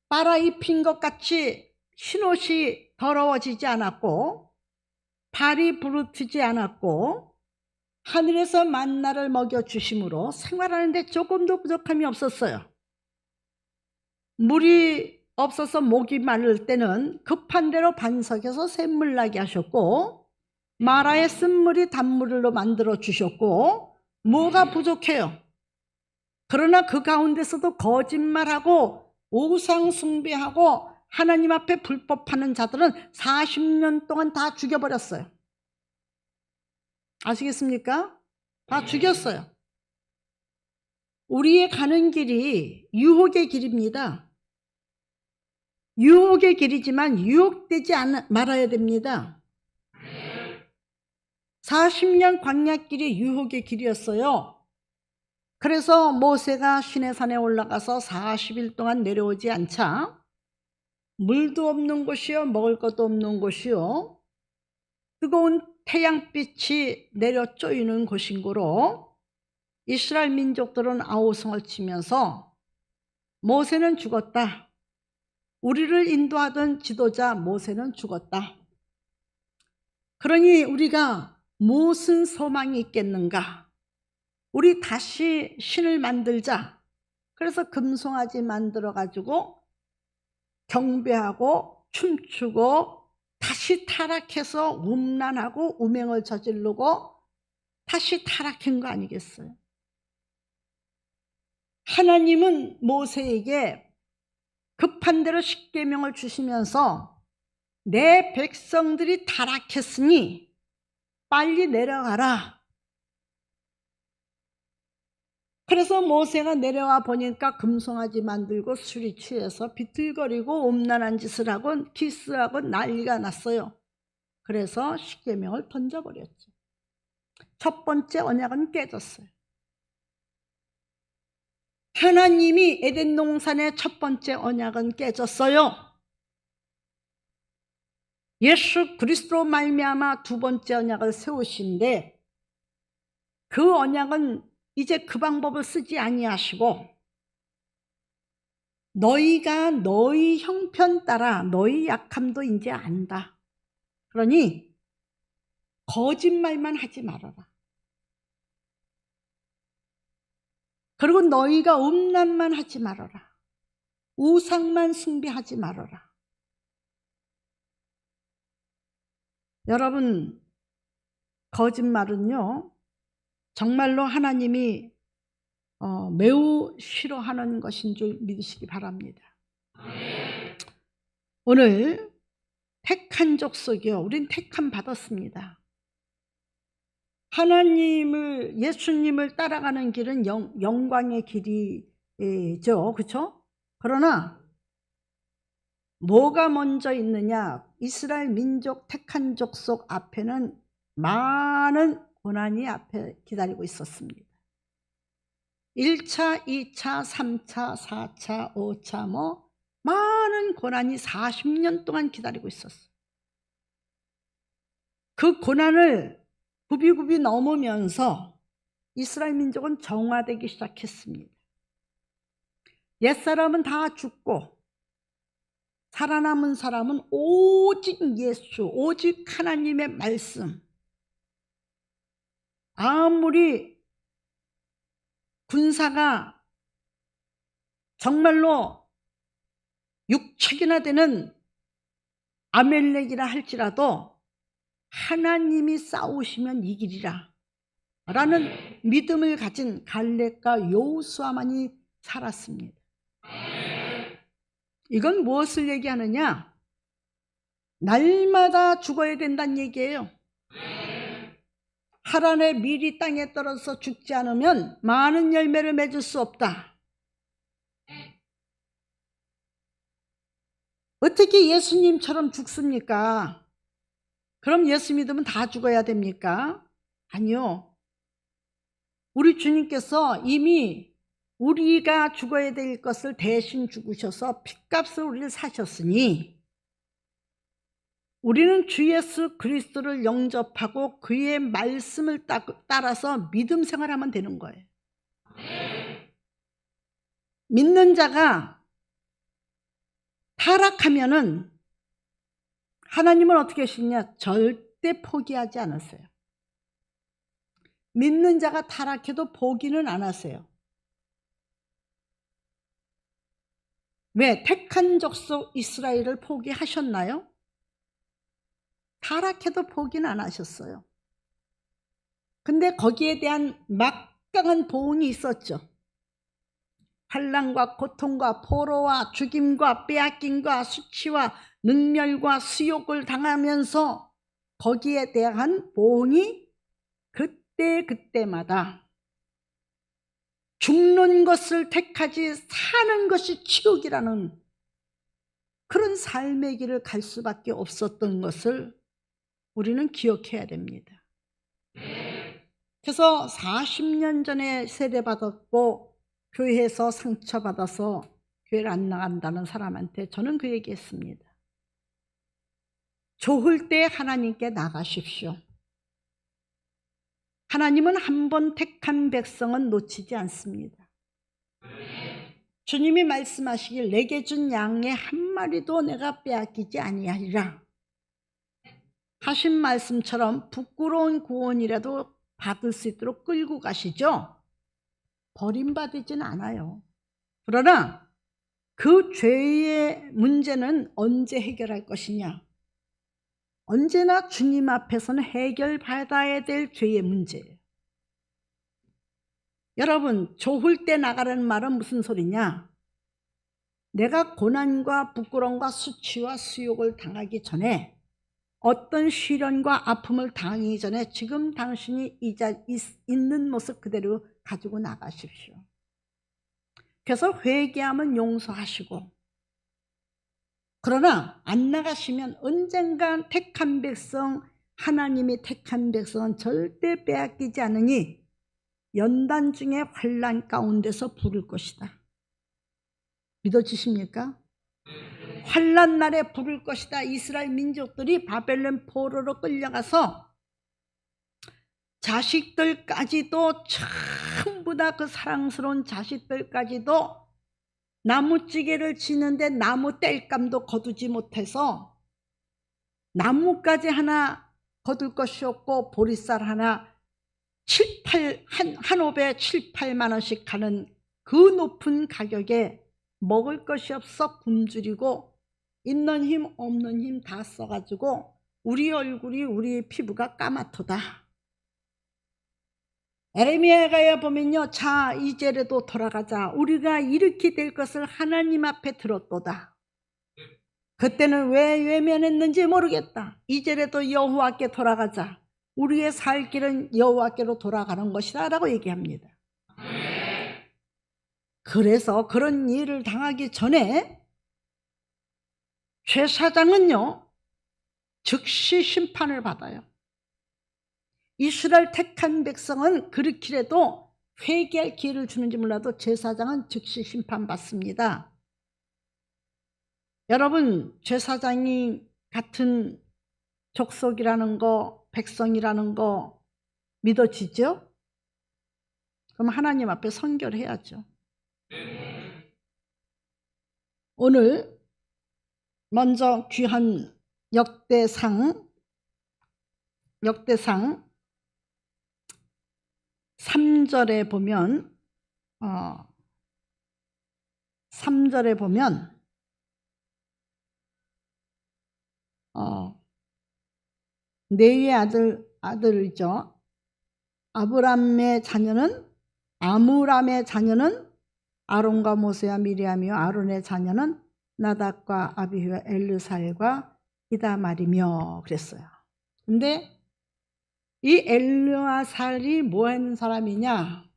빨아입힌 것 같이 흰옷이 더러워지지 않았고, 발이 부르트지 않았고, 하늘에서 만나를 먹여주심으로 생활하는데 조금도 부족함이 없었어요. 물이 없어서 목이 마를 때는 급한 대로 반석에서 샘물 나게 하셨고, 마라의 쓴물이 단물로 만들어 주셨고, 뭐가 부족해요? 그러나 그 가운데서도 거짓말하고 우상 숭배하고 하나님 앞에 불법하는 자들은 40년 동안 다 죽여버렸어요. 아시겠습니까? 다 죽였어요. 우리의 가는 길이 유혹의 길입니다. 유혹의 길이지만 유혹되지 말아야 됩니다. 40년 광야길이 유혹의 길이었어요. 그래서 모세가 시내산에 올라가서 40일 동안 내려오지 않자 물도 없는 곳이요, 먹을 것도 없는 곳이요, 뜨거운 태양빛이 내려 쪼이는 곳인 거로 이스라엘 민족들은 아우성을 치면서 모세는 죽었다. 우리를 인도하던 지도자 모세는 죽었다. 그러니 우리가 무슨 소망이 있겠는가? 우리 다시 신을 만들자. 그래서 금송아지 만들어 가지고 경배하고 춤추고 다시 타락해서 음란하고 음행을 저지르고 다시 타락한 거 아니겠어요? 하나님은 모세에게 급한 대로 십계명을 주시면서 내 백성들이 타락했으니 빨리 내려가라. 그래서 모세가 내려와 보니까 금송아지 만들고 술이 취해서 비틀거리고 음란한 짓을 하고 키스하고 난리가 났어요. 그래서 십계명을 던져버렸죠. 첫 번째 언약은 깨졌어요. 하나님이 에덴 동산의 첫 번째 언약은 깨졌어요. 예수 그리스도로 말미암아 두 번째 언약을 세우신데, 그 언약은 이제 그 방법을 쓰지 아니하시고 너희가 너희 형편 따라 너희 약함도 이제 안다. 그러니 거짓말만 하지 말아라. 그리고 너희가 음란만 하지 말아라. 우상만 숭배하지 말아라. 여러분, 거짓말은요, 정말로 하나님이 매우 싫어하는 것인 줄 믿으시기 바랍니다. 오늘 택한 족속이요, 우린 택함 받았습니다. 하나님을, 예수님을 따라가는 길은 영광의 길이죠, 그렇죠? 그러나 뭐가 먼저 있느냐? 이스라엘 민족 택한 족속 앞에는 많은 고난이 앞에 기다리고 있었습니다. 1차, 2차, 3차, 4차, 5차 많은 고난이 40년 동안 기다리고 있었어요. 그 고난을 굽이굽이 넘으면서 이스라엘 민족은 정화되기 시작했습니다. 옛사람은 다 죽고 살아남은 사람은 오직 예수, 오직 하나님의 말씀. 아무리 군사가 정말로 6척이나 되는 아멜렉이라 할지라도 하나님이 싸우시면 이기리라 라는 믿음을 가진 갈렙과 여호수아만이 살았습니다. 이건 무엇을 얘기하느냐? 날마다 죽어야 된다는 얘기예요. 하란의 밀이 땅에 떨어져 죽지 않으면 많은 열매를 맺을 수 없다. 어떻게 예수님처럼 죽습니까? 그럼 예수 믿으면 다 죽어야 됩니까? 아니요. 우리 주님께서 이미 우리가 죽어야 될 것을 대신 죽으셔서 핏값을 우리를 사셨으니 우리는 주 예수 그리스도를 영접하고 그의 말씀을 따라서 믿음 생활하면 되는 거예요. 믿는 자가 타락하면은 하나님은 어떻게 하시냐? 절대 포기하지 않았어요. 믿는 자가 타락해도 포기는 안 하세요. 왜? 택한 족속 이스라엘을 포기하셨나요? 타락해도 포기는 안 하셨어요. 근데 거기에 대한 막강한 보응이 있었죠. 환난과 고통과 포로와 죽임과 빼앗김과 수치와 능멸과 수욕을 당하면서 거기에 대한 보응이 그때마다 죽는 것을 택하지 사는 것이 치욕이라는 그런 삶의 길을 갈 수밖에 없었던 것을 우리는 기억해야 됩니다. 그래서 40년 전에 세례받았고 교회에서 상처받아서 교회를 안 나간다는 사람한테 저는 그 얘기했습니다. 좋을 때 하나님께 나가십시오. 하나님은 한 번 택한 백성은 놓치지 않습니다. 주님이 말씀하시길 내게 준 양의 한 마리도 내가 빼앗기지 아니하리라 하신 말씀처럼 부끄러운 구원이라도 받을 수 있도록 끌고 가시죠. 버림받지는 않아요. 그러나 그 죄의 문제는 언제 해결할 것이냐? 언제나 주님 앞에서는 해결받아야 될 죄의 문제예요. 여러분, 좋을 때 나가라는 말은 무슨 소리냐? 내가 고난과 부끄러움과 수치와 수욕을 당하기 전에 어떤 시련과 아픔을 당하기 전에 지금 당신이 있는 모습 그대로 가지고 나가십시오. 그래서 회개하면 용서하시고, 그러나 안 나가시면 언젠간 택한 백성, 하나님이 택한 백성은 절대 빼앗기지 않으니 연단 중에 환난 가운데서 부를 것이다. 믿어지십니까? 환난 날에 부를 것이다. 이스라엘 민족들이 바벨론 포로로 끌려가서 자식들까지도 전부 다 그 사랑스러운 자식들까지도 나무찌개를 지는데 나무 땔감도 거두지 못해서 나무까지 하나 거둘 것이 없고 보리쌀 하나 한 옵에 7, 8만 원씩 하는 그 높은 가격에 먹을 것이 없어 굶주리고 있는 힘 없는 힘 다 써가지고 우리 얼굴이 우리 피부가 까맣도다. 에레미야에 보면요, 자 이제라도 돌아가자. 우리가 이렇게 될 것을 하나님 앞에 들었도다. 그때는 왜 외면했는지 모르겠다. 이제라도 여호와께 돌아가자. 우리의 살 길은 여호와께로 돌아가는 것이다 라고 얘기합니다. 그래서 그런 일을 당하기 전에 제사장은요 즉시 심판을 받아요. 이스라엘 택한 백성은 그렇기라도 회개할 기회를 주는지 몰라도 제사장은 즉시 심판받습니다. 여러분, 제사장이 같은 족속이라는 거, 백성이라는 거 믿어지죠? 그럼 하나님 앞에 선결해야죠. 오늘 먼저 귀한 역대상 3절에 보면 3절에 보면 네의 아들이죠. 아므람의 자녀는 아론과 모세와 미리암이요 아론의 자녀는 나답과 아비후와 엘르살과 이다말이며 그랬어요. 근데 이 엘르아살이 뭐 하는 사람이냐?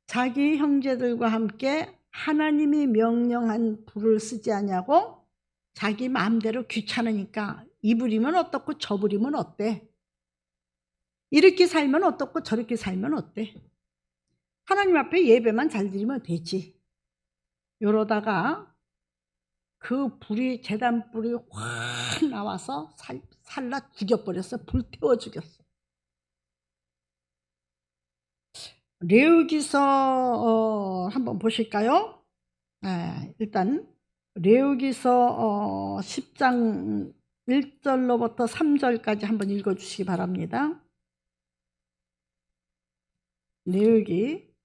자기 형제들과 함께 하나님이 명령한 불을 쓰지 않냐고 자기 마음대로 귀찮으니까 이 부리면 어떻고 저 부리면 어때? 이렇게 살면 어떻고 저렇게 살면 어때? 하나님 앞에 예배만 잘 드리면 되지. 이러다가 그 불이 제단 불이 확 나와서 살라 죽여버렸어. 불태워 죽였어. 레위기서 한번 보실까요? 일단 레위기서 10장 1절로부터 3절까지 한번 읽어주시기 바랍니다. 레위기.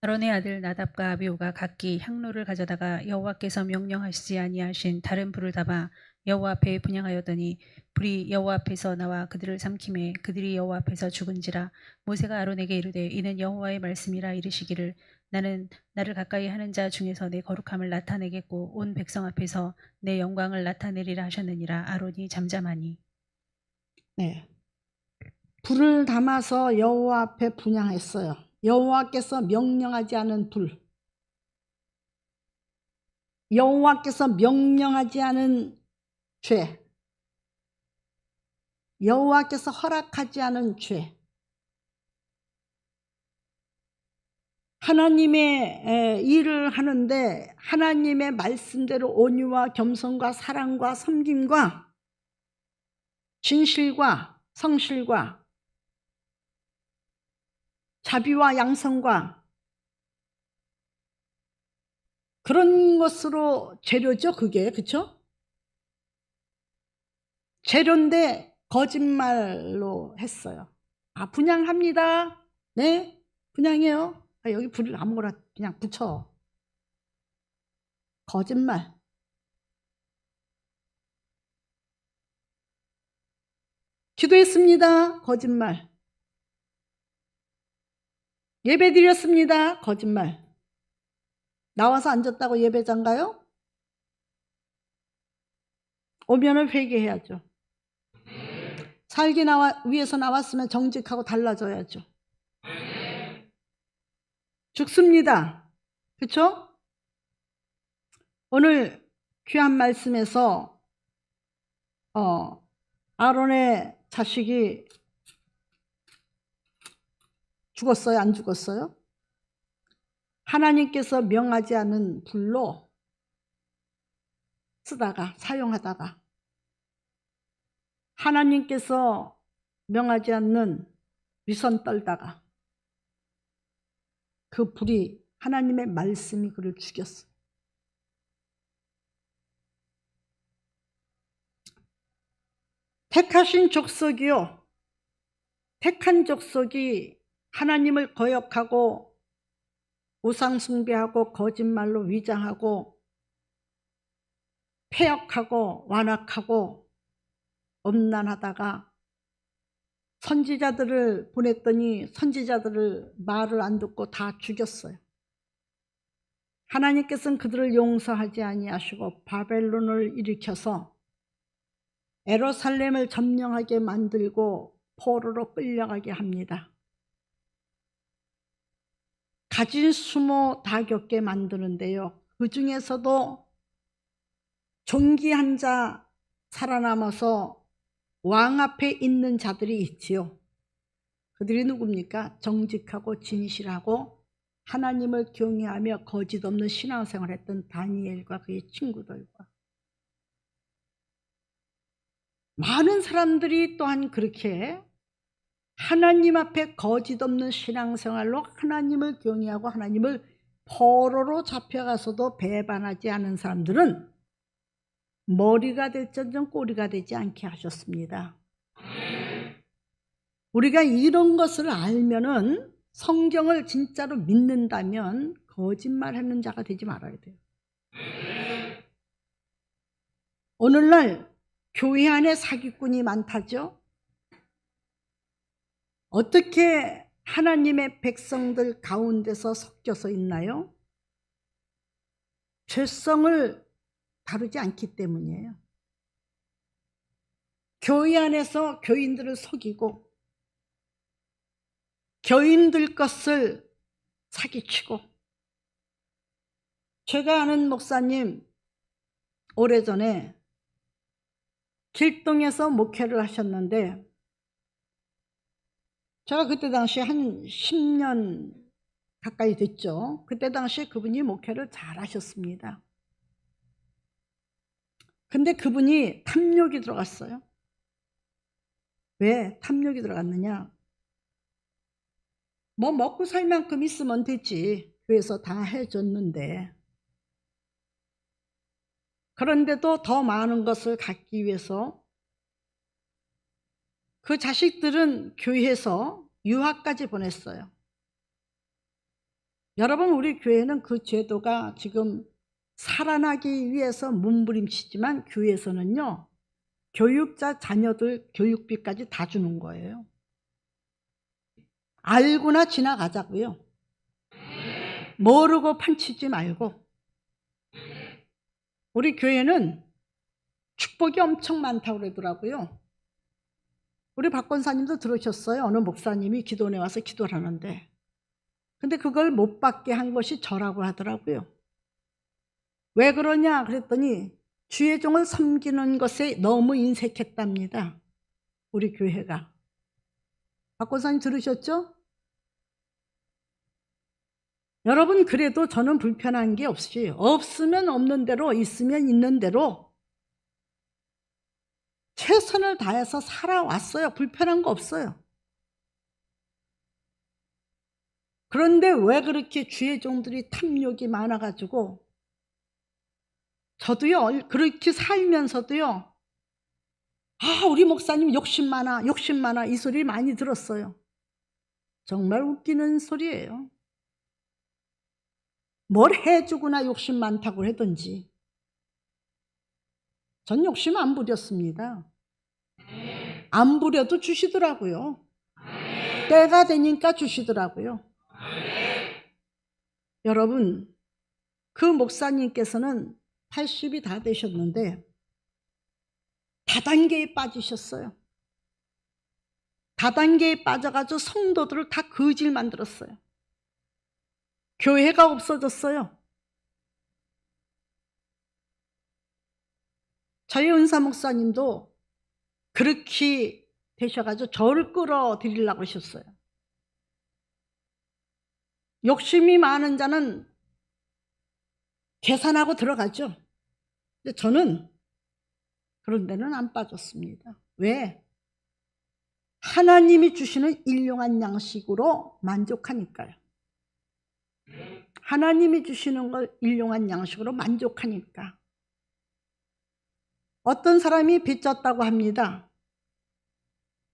아론의 아들 나답과 아비후가 각기 향로를 가져다가 여호와께서 명령하시지 아니하신 다른 불을 담아 여호와 앞에 분향하였더니 불이 여호와 앞에서 나와 그들을 삼키매 그들이 여호와 앞에서 죽은지라. 모세가 아론에게 이르되 이는 여호와의 말씀이라 이르시기를 나는 나를 가까이 하는 자 중에서 내 거룩함을 나타내겠고 온 백성 앞에서 내 영광을 나타내리라 하셨느니라. 아론이 잠잠하니. 네. 불을 담아서 여호와 앞에 분향했어요. 여호와께서 명령하지 않은 불, 여호와께서 명령하지 않은 죄, 여호와께서 허락하지 않은 죄, 하나님의 일을 하는데 하나님의 말씀대로 온유와 겸손과 사랑과 섬김과 진실과 성실과 자비와 양성과 그런 것으로 재료죠. 그게 그렇죠? 재료인데 거짓말로 했어요. 분향합니다. 네, 분향해요. 여기 불을 아무거나 그냥 붙여. 거짓말. 기도했습니다. 거짓말. 예배 드렸습니다. 거짓말. 나와서 앉았다고 예배자인가요? 오면은 회개해야죠. 살기 위해서 나왔으면 정직하고 달라져야죠. 죽습니다. 그렇죠? 오늘 귀한 말씀에서 아론의 자식이 죽었어요? 안 죽었어요? 하나님께서 명하지 않은 불로 쓰다가 사용하다가 하나님께서 명하지 않는 위선 떨다가 그 불이 하나님의 말씀이 그를 죽였어요. 택하신 족속이요. 택한 족속이 하나님을 거역하고 우상 숭배하고 거짓말로 위장하고 폐역하고 완악하고 엄난하다가 선지자들을 보냈더니 선지자들을 말을 안 듣고 다 죽였어요. 하나님께서는 그들을 용서하지 아니하시고 바벨론을 일으켜서 예루살렘을 점령하게 만들고 포로로 끌려가게 합니다. 가진 수모 다 겪게 만드는데요. 그 중에서도 존귀한 자 살아남아서 왕 앞에 있는 자들이 있지요. 그들이 누굽니까? 정직하고 진실하고 하나님을 경외하며 거짓 없는 신앙생활을 했던 다니엘과 그의 친구들과 많은 사람들이 또한 그렇게 하나님 앞에 거짓 없는 신앙생활로 하나님을 경외하고 하나님을 포로로 잡혀가서도 배반하지 않은 사람들은 머리가 될지언정 꼬리가 되지 않게 하셨습니다. 우리가 이런 것을 알면은 성경을 진짜로 믿는다면 거짓말하는 자가 되지 말아야 돼요. 오늘날 교회 안에 사기꾼이 많다죠. 어떻게 하나님의 백성들 가운데서 섞여서 있나요? 죄성을 다루지 않기 때문이에요. 교회 안에서 교인들을 속이고 교인들 것을 사기치고. 제가 아는 목사님 오래전에 길동에서 목회를 하셨는데, 제가 그때 당시에 한 10년 가까이 됐죠. 그때 당시에 그분이 목회를 잘 하셨습니다. 근데 그분이 탐욕이 들어갔어요. 왜 탐욕이 들어갔느냐? 뭐 먹고 살 만큼 있으면 되지. 교회에서 다 해줬는데. 그런데도 더 많은 것을 갖기 위해서 그 자식들은 교회에서 유학까지 보냈어요. 여러분, 우리 교회는 그 제도가 지금 살아나기 위해서 몸부림치지만, 교회에서는요, 교육자 자녀들 교육비까지 다 주는 거예요. 알고나 지나가자고요. 모르고 판치지 말고. 우리 교회는 축복이 엄청 많다고 그러더라고요. 우리 박 권사님도 들으셨어요? 어느 목사님이 기도원에 와서 기도를 하는데, 근데 그걸 못 받게 한 것이 저라고 하더라고요. 왜 그러냐 그랬더니 주의 종을 섬기는 것에 너무 인색했답니다. 우리 교회가. 박 권사님 들으셨죠? 여러분, 그래도 저는 불편한 게 없으면 없는 대로, 있으면 있는 대로 최선을 다해서 살아왔어요. 불편한 거 없어요. 그런데 왜 그렇게 주의 종들이 탐욕이 많아가지고, 저도요, 그렇게 살면서도요, 우리 목사님 욕심 많아 이 소리 많이 들었어요. 정말 웃기는 소리예요. 뭘 해주거나 욕심 많다고 하든지. 전 욕심 안 부렸습니다. 안 부려도 주시더라고요. 때가 되니까 주시더라고요. 여러분, 그 목사님께서는 80이 다 되셨는데 다단계에 빠지셨어요. 다단계에 빠져가지고 성도들을 다 거질 만들었어요. 교회가 없어졌어요. 저희 은사 목사님도 그렇게 되셔가지고 저를 끌어들이려고 하셨어요. 욕심이 많은 자는 계산하고 들어가죠. 근데 저는 그런 데는 안 빠졌습니다. 왜? 하나님이 주시는 일용한 양식으로 만족하니까요. 하나님이 주시는 걸 일용한 양식으로 만족하니까. 어떤 사람이 빚졌다고 합니다.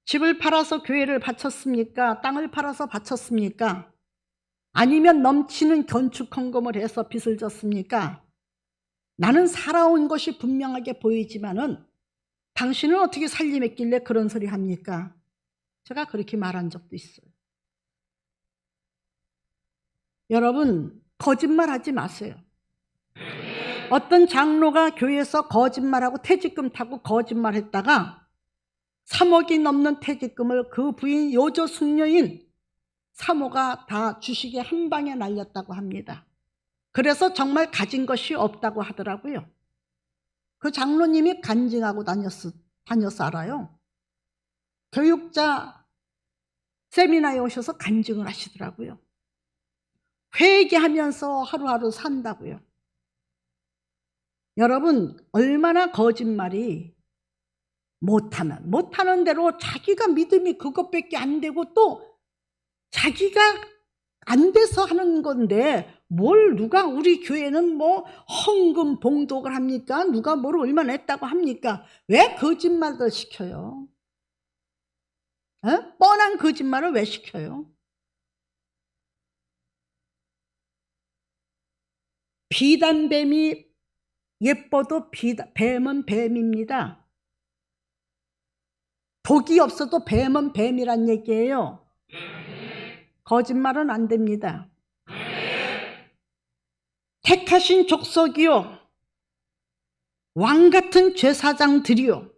집을 팔아서 교회를 바쳤습니까? 땅을 팔아서 바쳤습니까? 아니면 넘치는 건축 헌금을 해서 빚을 졌습니까? 나는 살아온 것이 분명하게 보이지만은 당신은 어떻게 살림했길래 그런 소리 합니까? 제가 그렇게 말한 적도 있어요. 여러분, 거짓말하지 마세요. 어떤 장로가 교회에서 거짓말하고 퇴직금 타고 거짓말했다가 3억이 넘는 퇴직금을 그 부인 요조 숙녀인 사모가 다 주식에 한 방에 날렸다고 합니다. 그래서 정말 가진 것이 없다고 하더라고요. 그 장로님이 간증하고 다녀서 알아요. 교육자 세미나에 오셔서 간증을 하시더라고요. 회개하면서 하루하루 산다고요. 여러분, 얼마나 거짓말이 못하는 대로 자기가 믿음이 그것밖에 안 되고 또 자기가 안 돼서 하는 건데, 뭘 누가 우리 교회는 뭐 헌금 봉독을 합니까? 누가 뭘 얼마나 했다고 합니까? 왜 거짓말을 시켜요? 뻔한 거짓말을 왜 시켜요? 비단뱀이 예뻐도 뱀은 뱀입니다. 독이 없어도 뱀은 뱀이란 얘기예요. 거짓말은 안 됩니다. 택하신 족속이요, 왕같은 제사장들이요.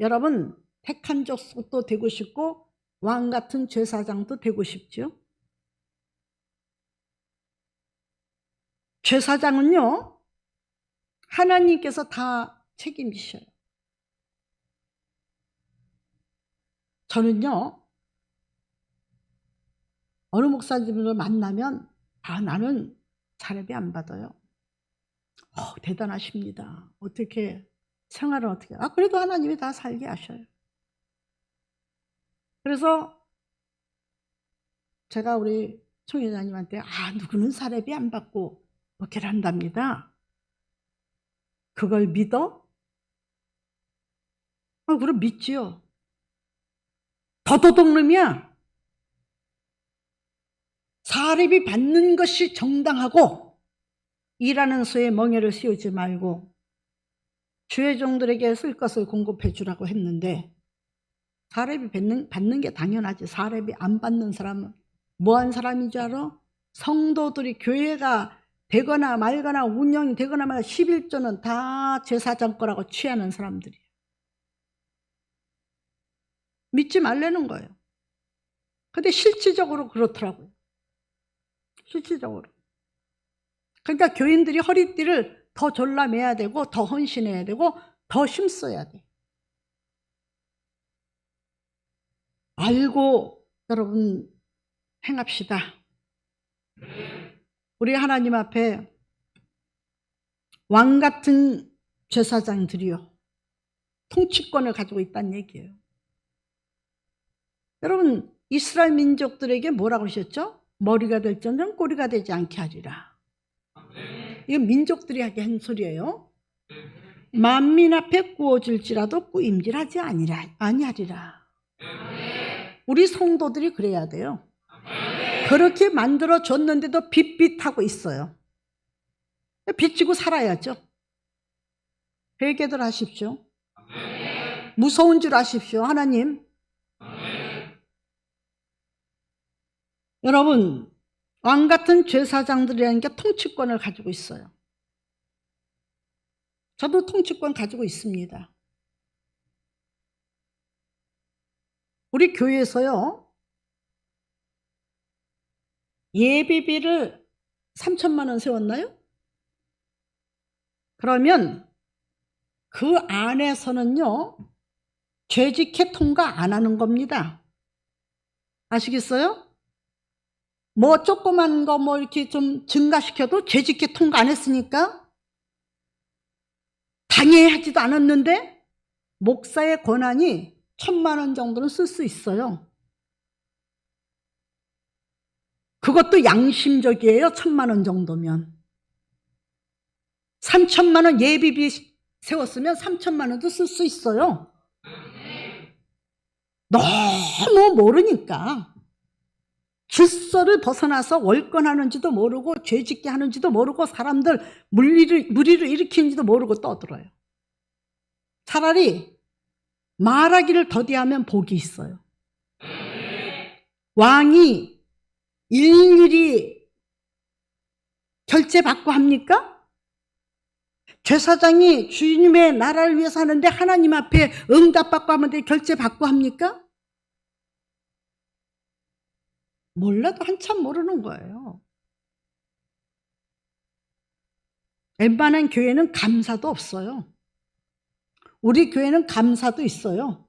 여러분, 택한 족속도 되고 싶고 왕 같은 제사장도 되고 싶죠? 제사장은요, 하나님께서 다 책임지셔요. 저는요, 어느 목사님을 만나면 나는 사례비 안 받아요. 대단하십니다. 어떻게 생활을 어떻게 그래도 하나님이 다 살게 하셔요. 그래서 제가 우리 총회장님한테 누구는 사례비 안 받고 목회를 한답니다. 그걸 믿어? 그럼 믿지요. 더더덕놈이야. 사례비 받는 것이 정당하고 일하는 소에 멍에를 씌우지 말고 주의 종들에게 쓸 것을 공급해 주라고 했는데 사례비 받는 게 당연하지. 사례비 안 받는 사람은 뭐한 사람인 줄 알아? 성도들이 교회가 되거나 말거나 운영이 되거나 말거나 11조는 다 제사장 거라고 취하는 사람들이에요. 믿지 말라는 거예요. 근데 실질적으로 그렇더라고요. 실질적으로. 그러니까 교인들이 허리띠를 더 졸라매야 되고 더 헌신해야 되고 더 힘써야 돼. 알고 여러분 행합시다. 우리 하나님 앞에 왕 같은 제사장들이요, 통치권을 가지고 있다는 얘기예요. 여러분, 이스라엘 민족들에게 뭐라고 하셨죠? 머리가 될지언정 꼬리가 되지 않게 하리라. 이건 민족들이 하게 한 소리예요. 만민 앞에 구워질지라도 꾸임질하지 아니하리라. 우리 성도들이 그래야 돼요. 그렇게 만들어줬는데도 빚빚하고 있어요. 빚지고 살아야죠. 회개들 하십시오. 무서운 줄 아십시오. 하나님. 여러분, 왕 같은 제사장들이라는 게 통치권을 가지고 있어요. 저도 통치권 가지고 있습니다. 우리 교회에서요, 예비비를 3천만 원 세웠나요? 그러면 그 안에서는요, 죄직회 통과 안 하는 겁니다. 아시겠어요? 뭐 조그만 거 뭐 이렇게 좀 증가시켜도 죄직회 통과 안 했으니까 당해하지도 않았는데 목사의 권한이 1,000만 원 정도는 쓸 수 있어요. 그것도 양심적이에요. 1,000만 원 정도면. 3천만 원 예비비 세웠으면 3천만 원도 쓸 수 있어요. 너무 모르니까. 질서를 벗어나서 월권하는지도 모르고 죄짓게 하는지도 모르고 사람들 무리를 일으키는지도 모르고 떠들어요. 차라리 말하기를 더디하면 복이 있어요. 왕이 일일이 결제받고 합니까? 제사장이 주님의 나라를 위해서 하는데 하나님 앞에 응답받고 하면 결제받고 합니까? 몰라도 한참 모르는 거예요. 웬만한 교회는 감사도 없어요. 우리 교회는 감사도 있어요.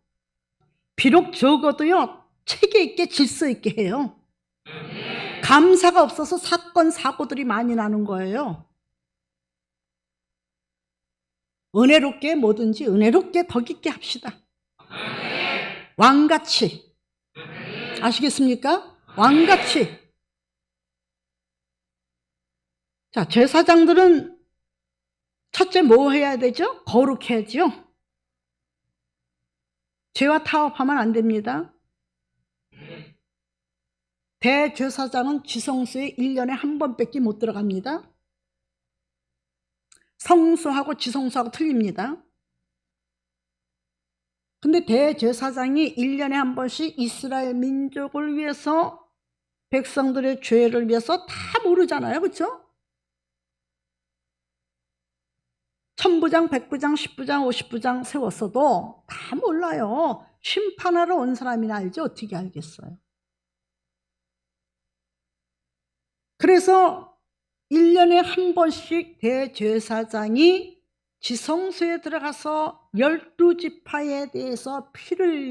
비록 적어도요, 체계 있게 질서 있게 해요. 감사가 없어서 사건 사고들이 많이 나는 거예요. 은혜롭게 뭐든지 은혜롭게 덕 있게 합시다. 왕같이. 아시겠습니까? 왕같이. 자, 제사장들은 첫째 뭐 해야 되죠? 거룩해야죠. 죄와 타협하면 안 됩니다. 대제사장은 지성소에 1년에 한 번밖에 못 들어갑니다. 성소하고 지성소하고 틀립니다. 근데 대제사장이 1년에 한 번씩 이스라엘 민족을 위해서 백성들의 죄를 위해서 다 모르잖아요. 그렇죠? 천부장, 백부장, 10부장, 50부장 세웠어도 다 몰라요. 심판하러 온 사람이나 알지 어떻게 알겠어요. 그래서 1년에 한 번씩 대제사장이 지성소에 들어가서 12지파에 대해서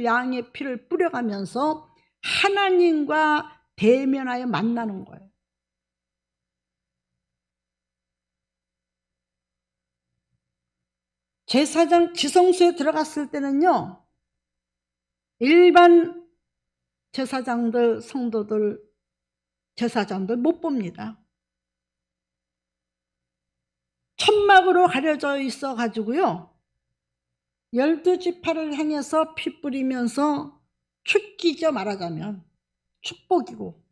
양의 피를 뿌려가면서 하나님과 대면하여 만나는 거예요. 제사장 지성소에 들어갔을 때는요, 일반 제사장들, 성도들, 제사장들 못 봅니다. 천막으로 가려져 있어 가지고요, 12지파를 향해서 피 뿌리면서 축기죠. 말하자면 축복이고,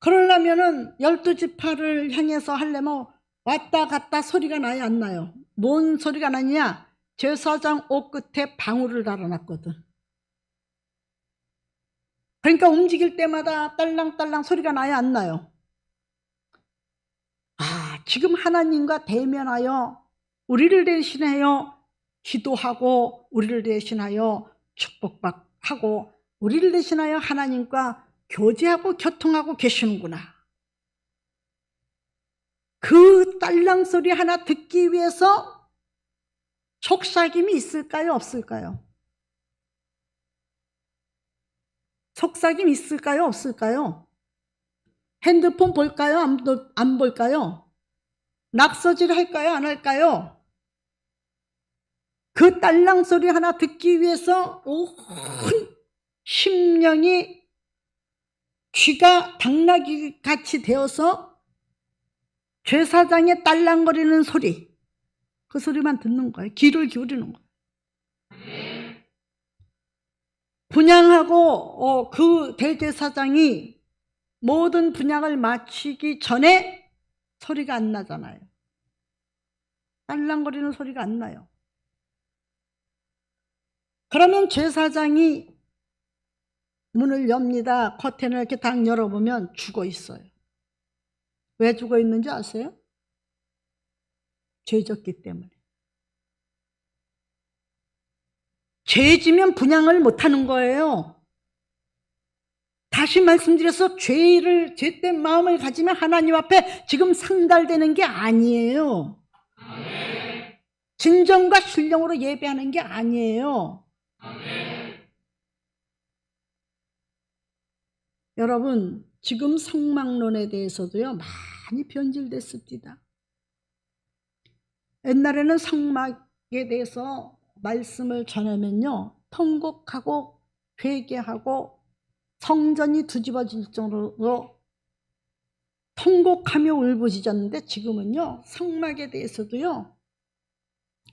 그러려면은 12지파를 향해서 하려면 왔다 갔다 소리가 나야 안 나요? 뭔 소리가 나냐? 제사장 옷 끝에 방울을 달아놨거든. 그러니까 움직일 때마다 딸랑딸랑 소리가 나야 안 나요? 지금 하나님과 대면하여 우리를 대신하여 기도하고, 우리를 대신하여 축복하고, 우리를 대신하여 하나님과 교제하고 교통하고 계시는구나. 그 딸랑 소리 하나 듣기 위해서 속삭임이 있을까요? 없을까요? 속삭임 있을까요? 없을까요? 핸드폰 볼까요? 안 볼까요? 낙서질 할까요? 안 할까요? 그 딸랑 소리 하나 듣기 위해서 온 심령이 귀가 당나귀 같이 되어서 제사장의 딸랑거리는 소리, 그 소리만 듣는 거예요. 귀를 기울이는 거예요. 분향하고 그 대제사장이 모든 분향을 마치기 전에 소리가 안 나잖아요. 딸랑거리는 소리가 안 나요. 그러면 제사장이 문을 엽니다. 커튼을 이렇게 딱 열어보면 죽어 있어요. 왜 죽어 있는지 아세요? 죄 졌기 때문에. 죄 지면 분향을 못하는 거예요. 다시 말씀드려서 죄된 마음을 가지면 하나님 앞에 지금 상달되는 게 아니에요. 진정과 신령으로 예배하는 게 아니에요. 여러분, 지금 성막론에 대해서도요, 많이 변질됐습니다. 옛날에는 성막에 대해서 말씀을 전하면요, 통곡하고 회개하고 성전이 뒤집어질 정도로 통곡하며 울부짖었는데, 지금은요, 성막에 대해서도요,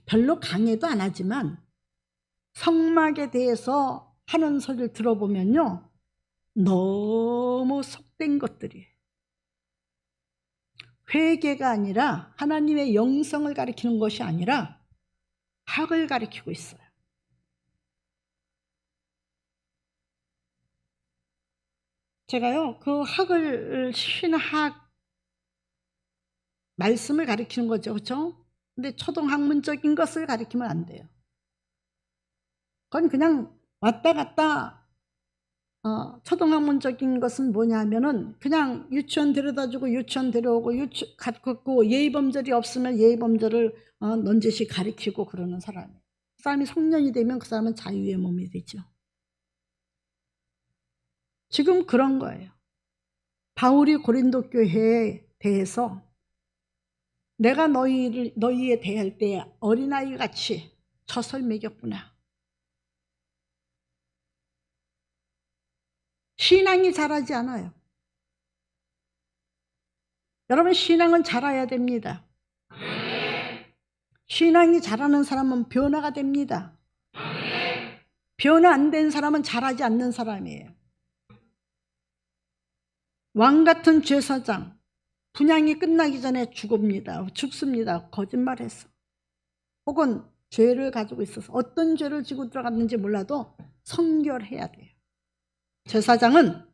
별로 강해도 안 하지만 성막에 대해서 하는 소리를 들어보면요, 너무 속된 것들이에요. 회개가 아니라, 하나님의 영성을 가리키는 것이 아니라 학을 가리키고 있어요. 제가요, 그 학을 신학 말씀을 가리키는 거죠, 그렇죠? 근데 초등학문적인 것을 가리키면 안 돼요. 그건 그냥 왔다 갔다. 초등학문적인 것은 뭐냐면은 그냥 유치원 데려다주고 유치원 데려오고 갖고 예의범절이 없으면 예의범절을 넌지시 가리키고 그러는 사람이에요. 그 사람이 성년이 되면 그 사람은 자유의 몸이 되죠. 지금 그런 거예요. 바울이 고린도 교회에 대해서 내가 너희에 대할 때 어린아이 같이 젖을 먹였구나. 신앙이 자라지 않아요. 여러분, 신앙은 자라야 됩니다. 신앙이 자라는 사람은 변화가 됩니다. 변화 안 된 사람은 자라지 않는 사람이에요. 왕 같은 제사장, 분향이 끝나기 전에 죽습니다. 거짓말해서. 혹은 죄를 가지고 있어서 어떤 죄를 지고 들어갔는지 몰라도 성결해야 돼요. 제사장은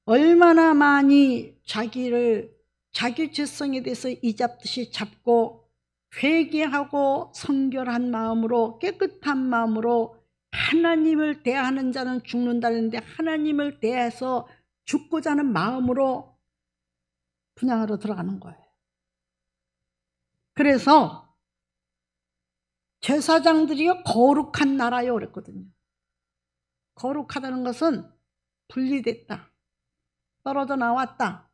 얼마나 많이 자기 죄성에 대해서 이잡듯이 잡고 회개하고 성결한 마음으로 깨끗한 마음으로 하나님을 대하는 자는 죽는다는데 하나님을 대해서 죽고자 하는 마음으로 분향하러 들어가는 거예요. 그래서 제사장들이요 거룩한 나라요 그랬거든요. 거룩하다는 것은 분리됐다, 떨어져 나왔다,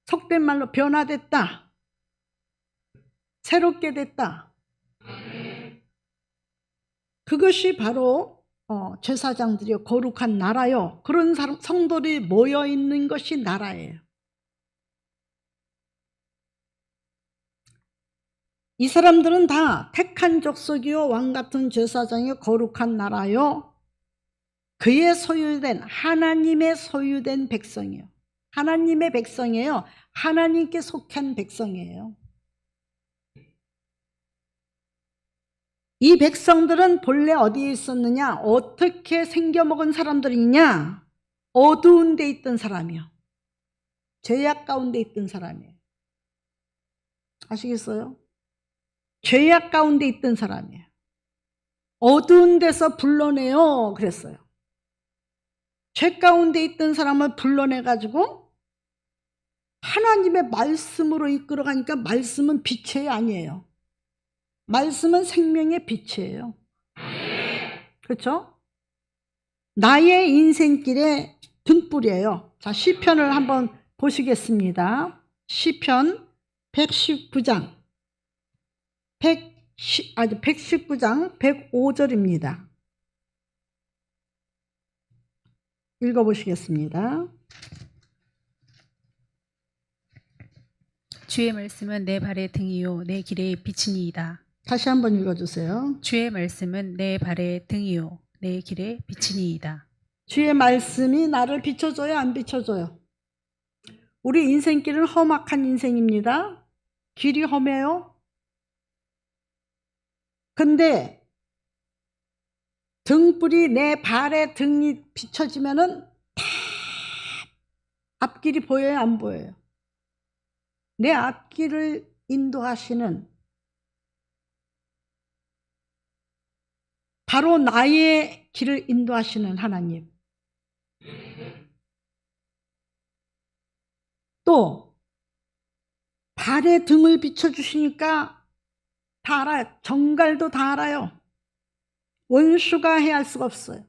속된 말로 변화됐다, 새롭게 됐다. 그것이 바로 제사장들이요 거룩한 나라요. 그런 성도들이 모여 있는 것이 나라예요. 이 사람들은 다 택한 족속이요 왕 같은 제사장이요 거룩한 나라요 그의 소유된 하나님의 소유된 백성이요. 하나님의 백성이에요. 하나님께 속한 백성이에요. 이 백성들은 본래 어디에 있었느냐? 어떻게 생겨먹은 사람들이냐? 어두운 데 있던 사람이요. 죄악 가운데 있던 사람이에요. 아시겠어요? 죄악 가운데 있던 사람이에요. 어두운 데서 불러내요 그랬어요. 죄 가운데 있던 사람을 불러내가지고 하나님의 말씀으로 이끌어가니까 말씀은 빛이 아니에요. 말씀은 생명의 빛이에요. 그렇죠? 나의 인생길의 등불이에요. 자, 시편을 한번 보시겠습니다. 시편 119장 119장 105절입니다. 읽어보시겠습니다. 주의 말씀은 내 발의 등이요 내 길의 빛이니이다. 다시 한번 읽어주세요. 주의 말씀은 내 발의 등이요 내 길의 빛이니이다. 주의 말씀이 나를 비춰줘요, 안 비춰줘요? 우리 인생길은 험악한 인생입니다. 길이 험해요. 근데 등불이 내 발에 등이 비춰지면은 다 앞길이 보여요, 안 보여요? 내 앞길을 인도하시는 바로 나의 길을 인도하시는 하나님. 또 발에 등을 비춰주시니까 다 알아요. 정갈도 다 알아요. 원수가 해할 수가 없어요.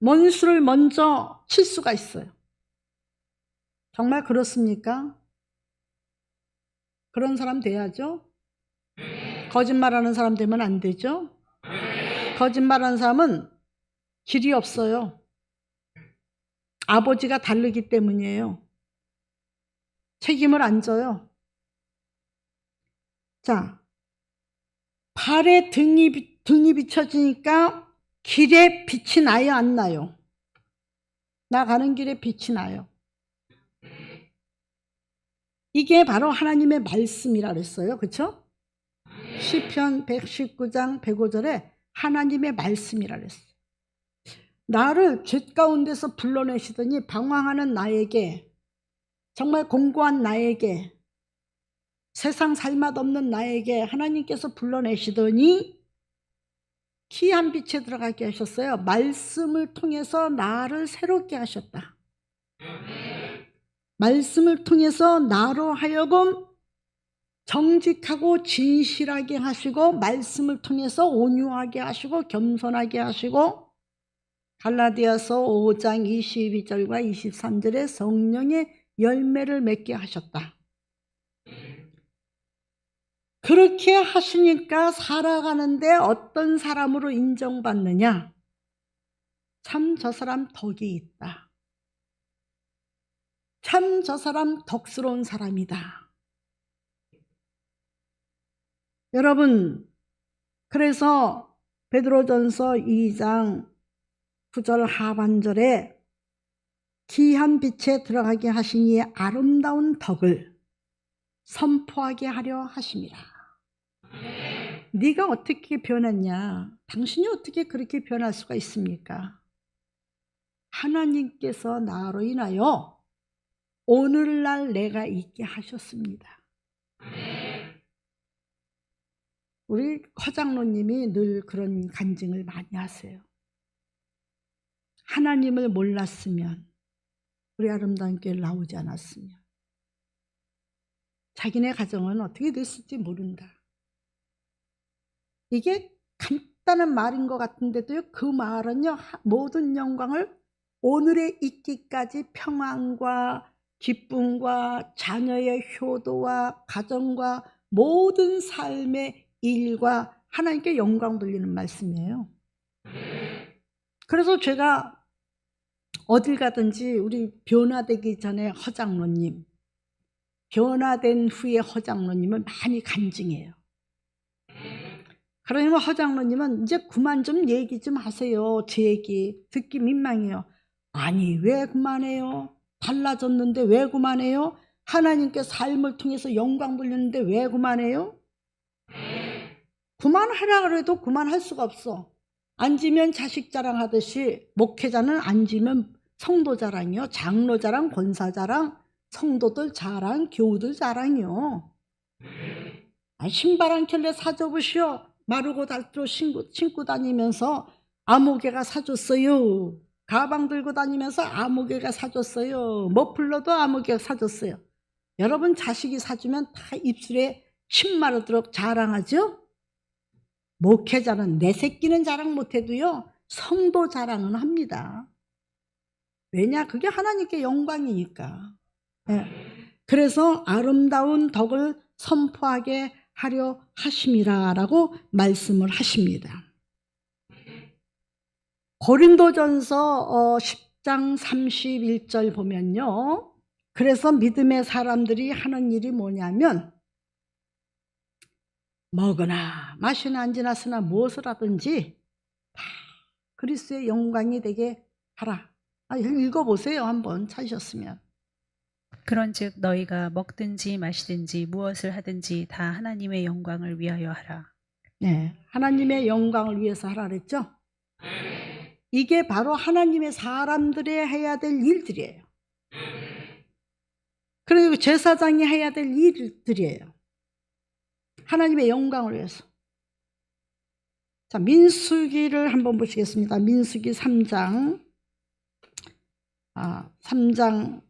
원수를 먼저 칠 수가 있어요. 정말 그렇습니까? 그런 사람 돼야죠. 거짓말하는 사람 되면 안 되죠. 거짓말하는 사람은 길이 없어요. 아버지가 다르기 때문이에요. 책임을 안 져요. 자, 발에 등이 비춰지니까 길에 빛이 나요, 안 나요? 나 가는 길에 빛이 나요. 이게 바로 하나님의 말씀이라 그랬어요. 그렇죠? 시편 119장 105절에 하나님의 말씀이라 그랬어요. 나를 죄 가운데서 불러내시더니 방황하는 나에게, 정말 공고한 나에게, 세상 살맛 없는 나에게 하나님께서 불러내시더니 희한 빛에 들어가게 하셨어요. 말씀을 통해서 나를 새롭게 하셨다. 말씀을 통해서 나로 하여금 정직하고 진실하게 하시고, 말씀을 통해서 온유하게 하시고 겸손하게 하시고, 갈라디아서 5장 22절과 23절에 성령의 열매를 맺게 하셨다. 그렇게 하시니까 살아가는데 어떤 사람으로 인정받느냐? 참 저 사람 덕이 있다. 참 저 사람 덕스러운 사람이다. 여러분, 그래서 베드로전서 2장 9절 하반절에 귀한 빛에 들어가게 하시니 아름다운 덕을 선포하게 하려 하심이라. 네가 어떻게 변했냐? 당신이 어떻게 그렇게 변할 수가 있습니까? 하나님께서 나로 인하여 오늘날 내가 있게 하셨습니다. 우리 허장로님이 늘 그런 간증을 많이 하세요. 하나님을 몰랐으면, 우리 아름다운 교회를 나오지 않았으면 자기네 가정은 어떻게 됐을지 모른다. 이게 간단한 말인 것 같은데도요, 그 말은요, 모든 영광을 오늘에 있기까지 평안과 기쁨과 자녀의 효도와 가정과 모든 삶의 일과 하나님께 영광 돌리는 말씀이에요. 그래서 제가 어딜 가든지 우리 변화되기 전에 허장로님, 변화된 후에 허장로님을 많이 간증해요. 그러면 허장로님은 이제 그만 좀 얘기 좀 하세요. 제 얘기 듣기 민망해요. 아니, 왜 그만해요? 달라졌는데 왜 그만해요? 하나님께 삶을 통해서 영광 돌리는데 왜 그만해요? 그만하라 그래도 그만할 수가 없어. 앉으면 자식 자랑하듯이 목회자는 앉으면 성도 자랑이요, 장로 자랑, 권사 자랑, 성도들 자랑, 교우들 자랑이요. 신발 한 켤레 사줘보시오. 마르고 닳도록 신고 다니면서 아무개가 사줬어요. 가방 들고 다니면서 아무개가 사줬어요. 머플러도 아무개가 사줬어요. 여러분 자식이 사주면 다 입술에 침 마르도록 자랑하죠? 목회자는 내 새끼는 자랑 못해도요, 성도 자랑은 합니다. 왜냐? 그게 하나님께 영광이니까. 네. 그래서 아름다운 덕을 선포하게 하려 하심이라 라고 말씀을 하십니다. 고린도전서 10장 31절 보면요, 그래서 믿음의 사람들이 하는 일이 뭐냐면 먹으나 마시나 앉으나 쓰나 무엇을 하든지 다 그리스도의 영광이 되게 하라. 읽어보세요. 한번 찾으셨으면. 그런즉 너희가 먹든지 마시든지 무엇을 하든지 다 하나님의 영광을 위하여 하라. 네, 하나님의 영광을 위해서 하라 그랬죠. 이게 바로 하나님의 사람들이 해야 될 일들이에요. 그리고 제사장이 해야 될 일들이에요. 하나님의 영광을 위해서. 자, 민수기를 한번 보시겠습니다. 민수기 3장 3장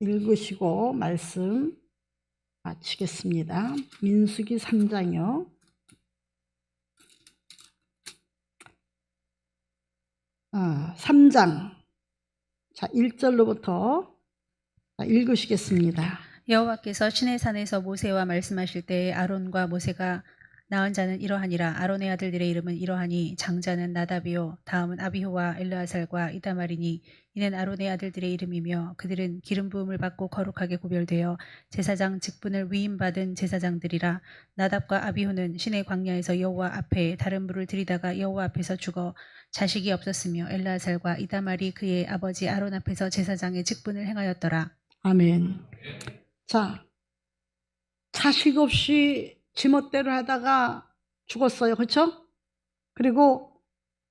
읽으시고 말씀 마치겠습니다. 민수기 3장이요. 3장 자 1절로부터 읽으시겠습니다. 여호와께서 시내산에서 모세와 말씀하실 때에 아론과 모세가 낳은 자는 이러하니라. 아론의 아들들의 이름은 이러하니 장자는 나답이요 다음은 아비후와 엘르아살과 이다말이니 이는 아론의 아들들의 이름이며 그들은 기름 부음을 받고 거룩하게 구별되어 제사장 직분을 위임받은 제사장들이라. 나답과 아비후는 시내 광야에서 여호와 앞에 다른 물을 들이다가 여호와 앞에서 죽어 자식이 없었으며 엘르아살과 이다말이 그의 아버지 아론 앞에서 제사장의 직분을 행하였더라. 아멘. 자, 자식 없이 지멋대로 하다가 죽었어요. 그렇죠? 그리고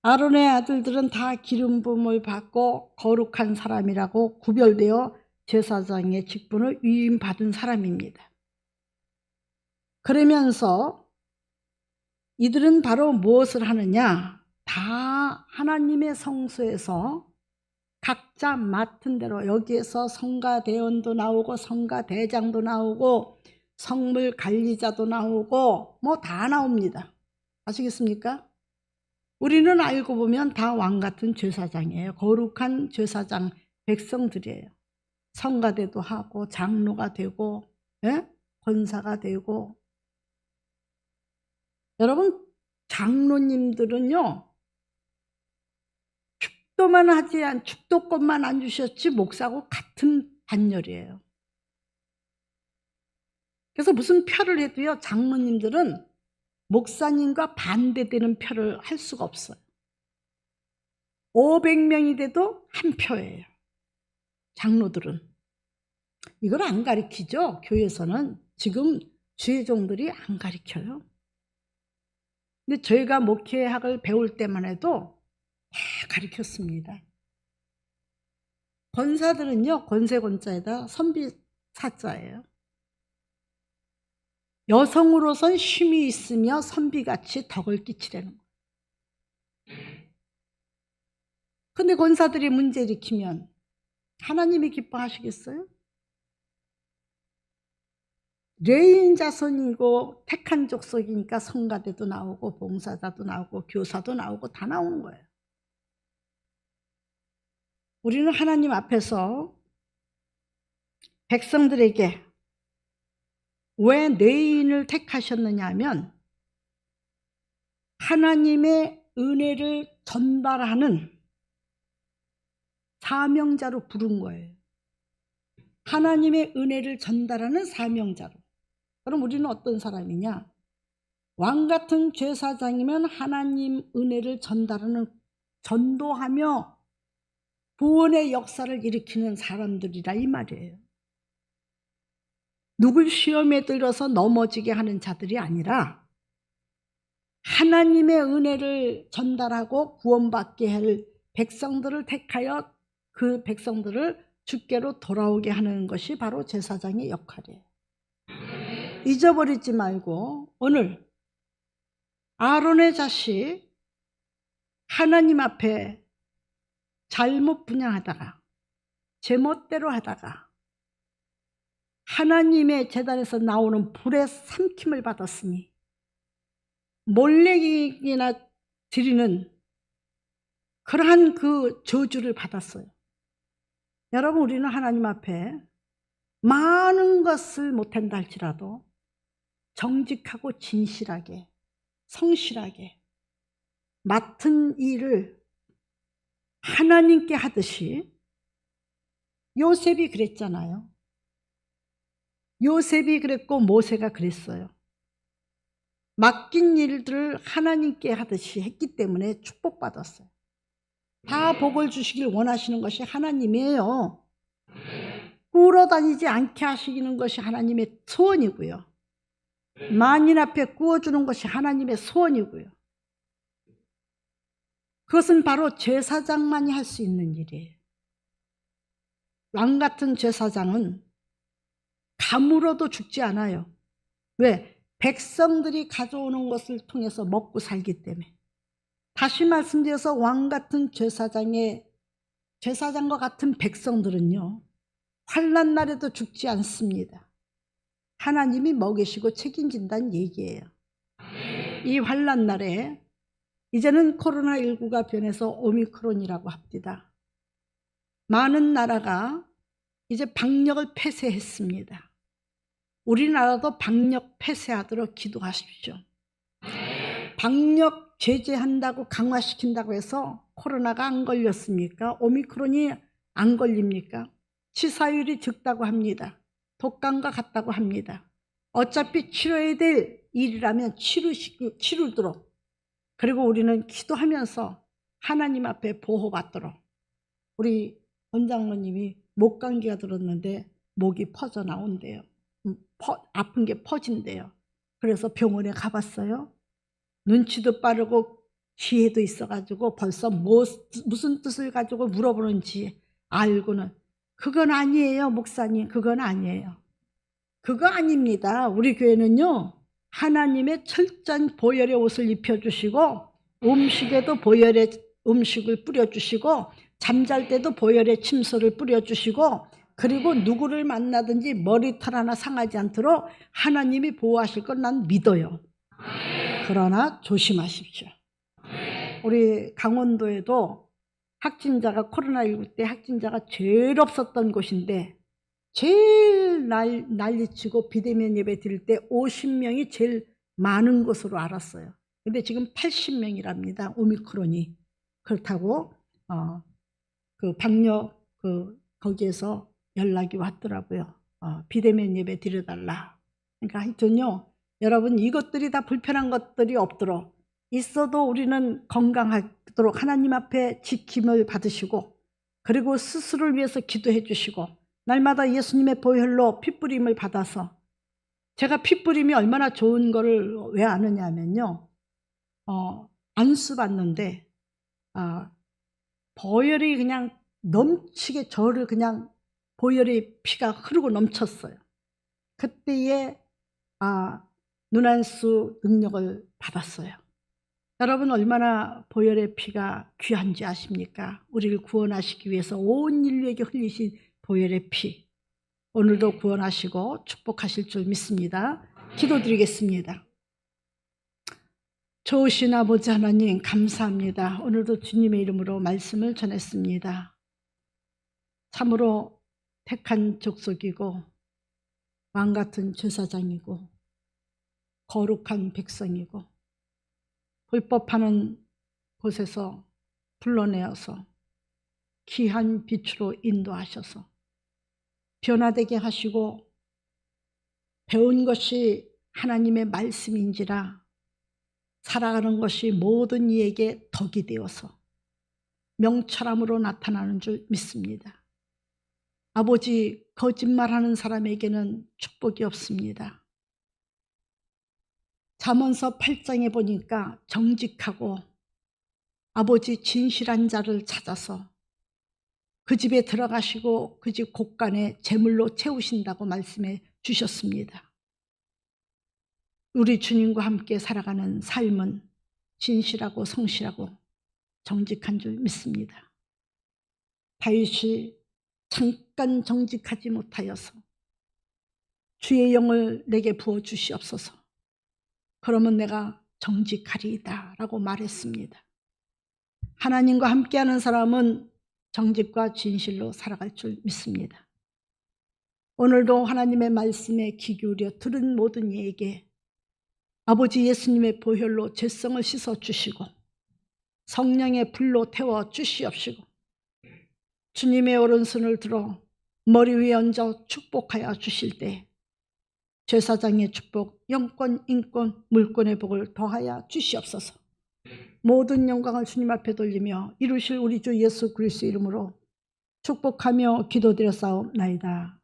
아론의 아들들은 다 기름 부음을 받고 거룩한 사람이라고 구별되어 제사장의 직분을 위임받은 사람입니다. 그러면서 이들은 바로 무엇을 하느냐? 다 하나님의 성소에서 각자 맡은 대로, 여기에서 성가대원도 나오고 성가대장도 나오고 성물 관리자도 나오고 뭐 다 나옵니다. 아시겠습니까? 우리는 알고 보면 다 왕같은 제사장이에요. 거룩한 제사장 백성들이에요. 성가대도 하고 장로가 되고 권사가 되고. 여러분 장로님들은요, 축도권만 안 주셨지 목사하고 같은 반열이에요. 그래서 무슨 표를 해도요, 장로님들은 목사님과 반대되는 표를 할 수가 없어요. 500명이 돼도 한 표예요. 장로들은. 이걸 안 가르치죠. 교회에서는 지금 주회종들이 안 가르쳐요. 근데 저희가 목회학을 배울 때만 해도 다 가르쳤습니다. 권사들은요, 권세권자에다 선비사자예요. 여성으로선 쉼이 있으며 선비같이 덕을 끼치려는 거예요. 근데 권사들이 문제 일으키면 하나님이 기뻐하시겠어요? 레위인 자손이고 택한 족속이니까 성가대도 나오고 봉사자도 나오고 교사도 나오고 다 나오는 거예요. 우리는 하나님 앞에서 백성들에게 왜 레위인을 택하셨느냐 하면 하나님의 은혜를 전달하는 사명자로 부른 거예요. 하나님의 은혜를 전달하는 사명자로. 그럼 우리는 어떤 사람이냐? 왕 같은 제사장이면 하나님 은혜를 전달하는, 전도하며 구원의 역사를 일으키는 사람들이라 이 말이에요. 누굴 시험에 들어서 넘어지게 하는 자들이 아니라 하나님의 은혜를 전달하고 구원받게 할 백성들을 택하여 그 백성들을 주께로 돌아오게 하는 것이 바로 제사장의 역할이에요. 잊어버리지 말고 오늘 아론의 자식 하나님 앞에 잘못 분양하다가 제멋대로 하다가 하나님의 제단에서 나오는 불의 삼킴을 받았으니 몰래기나 드리는 그러한 그 저주를 받았어요. 여러분, 우리는 하나님 앞에 많은 것을 못한다 할지라도 정직하고 진실하게 성실하게 맡은 일을 하나님께 하듯이, 요셉이 그랬잖아요. 요셉이 그랬고 모세가 그랬어요. 맡긴 일들을 하나님께 하듯이 했기 때문에 축복받았어요. 다 복을 주시길 원하시는 것이 하나님이에요. 꾸러다니지 않게 하시는 것이 하나님의 소원이고요. 만인 앞에 구워주는 것이 하나님의 소원이고요. 그것은 바로 제사장만이 할 수 있는 일이에요. 왕 같은 제사장은 감으로도 죽지 않아요. 왜? 백성들이 가져오는 것을 통해서 먹고 살기 때문에. 다시 말씀드려서 왕 같은 제사장과 같은 백성들은요, 환난 날에도 죽지 않습니다. 하나님이 먹이시고 책임진다는 얘기예요. 이 환난 날에 이제는 코로나19가 변해서 오미크론이라고 합니다. 많은 나라가 이제 방역을 폐쇄했습니다. 우리나라도 방역 폐쇄하도록 기도하십시오. 방역 제재한다고 강화시킨다고 해서 코로나가 안 걸렸습니까? 오미크론이 안 걸립니까? 치사율이 적다고 합니다. 독감과 같다고 합니다. 어차피 치료해야 될 일이라면 치르도록, 그리고 우리는 기도하면서 하나님 앞에 보호받도록. 우리 원장로님이 목감기가 들었는데 목이 퍼져 나온대요. 아픈 게 퍼진대요. 그래서 병원에 가봤어요. 눈치도 빠르고 지혜도 있어가지고 벌써 무슨 뜻을 가지고 물어보는지 알고는, 그건 아니에요 목사님, 그건 아니에요. 그거 아닙니다. 우리 교회는요, 하나님의 철저한 보혈의 옷을 입혀주시고 음식에도 보혈의 음식을 뿌려주시고 잠잘 때도 보혈의 침소를 뿌려주시고, 그리고 누구를 만나든지 머리털 하나 상하지 않도록 하나님이 보호하실 걸 난 믿어요. 그러나 조심하십시오. 우리 강원도에도 확진자가, 코로나19 때 확진자가 제일 없었던 곳인데 제일 난리치고 비대면 예배 드릴 때 50명이 제일 많은 것으로 알았어요. 근데 지금 80명이랍니다. 오미크론이. 그렇다고 그 방역 거기에서 연락이 왔더라고요. 비대면 예배 드려달라. 그러니까 하여튼요, 여러분, 이것들이 다 불편한 것들이 없도록, 있어도 우리는 건강하도록 하나님 앞에 지킴을 받으시고, 그리고 스스로를 위해서 기도해 주시고, 날마다 예수님의 보혈로 핏부림을 받아서, 제가 핏부림이 얼마나 좋은 거를 왜 아느냐 하면요, 안수 받는데 보혈이 그냥 넘치게 저를 그냥 보혈의 피가 흐르고 넘쳤어요. 그때에 눈안수 능력을 받았어요. 여러분 얼마나 보혈의 피가 귀한지 아십니까? 우리를 구원하시기 위해서 온 인류에게 흘리신 보혈의 피. 오늘도 구원하시고 축복하실 줄 믿습니다. 기도드리겠습니다. 좋으신 아버지 하나님 감사합니다. 오늘도 주님의 이름으로 말씀을 전했습니다. 참으로 택한 족속이고 왕같은 제사장이고 거룩한 백성이고 불법하는 곳에서 불러내어서 귀한 빛으로 인도하셔서 변화되게 하시고 배운 것이 하나님의 말씀인지라 살아가는 것이 모든 이에게 덕이 되어서 명철함으로 나타나는 줄 믿습니다. 아버지, 거짓말하는 사람에게는 축복이 없습니다. 잠언서 8장에 보니까 정직하고 아버지 진실한 자를 찾아서 그 집에 들어가시고 그 집 곳간에 재물로 채우신다고 말씀해 주셨습니다. 우리 주님과 함께 살아가는 삶은 진실하고 성실하고 정직한 줄 믿습니다. 다윗이 잠깐 정직하지 못하여서 주의 영을 내게 부어 주시옵소서. 그러면 내가 정직하리이다 라고 말했습니다. 하나님과 함께하는 사람은 정직과 진실로 살아갈 줄 믿습니다. 오늘도 하나님의 말씀에 귀 기울여 들은 모든 이에게 아버지 예수님의 보혈로 죄성을 씻어 주시고 성령의 불로 태워 주시옵시고 주님의 오른손을 들어 머리 위에 얹어 축복하여 주실 때 제사장의 축복, 영권, 인권, 물권의 복을 더하여 주시옵소서. 모든 영광을 주님 앞에 돌리며 이루실 우리 주 예수 그리스도 이름으로 축복하며 기도드렸사옵나이다.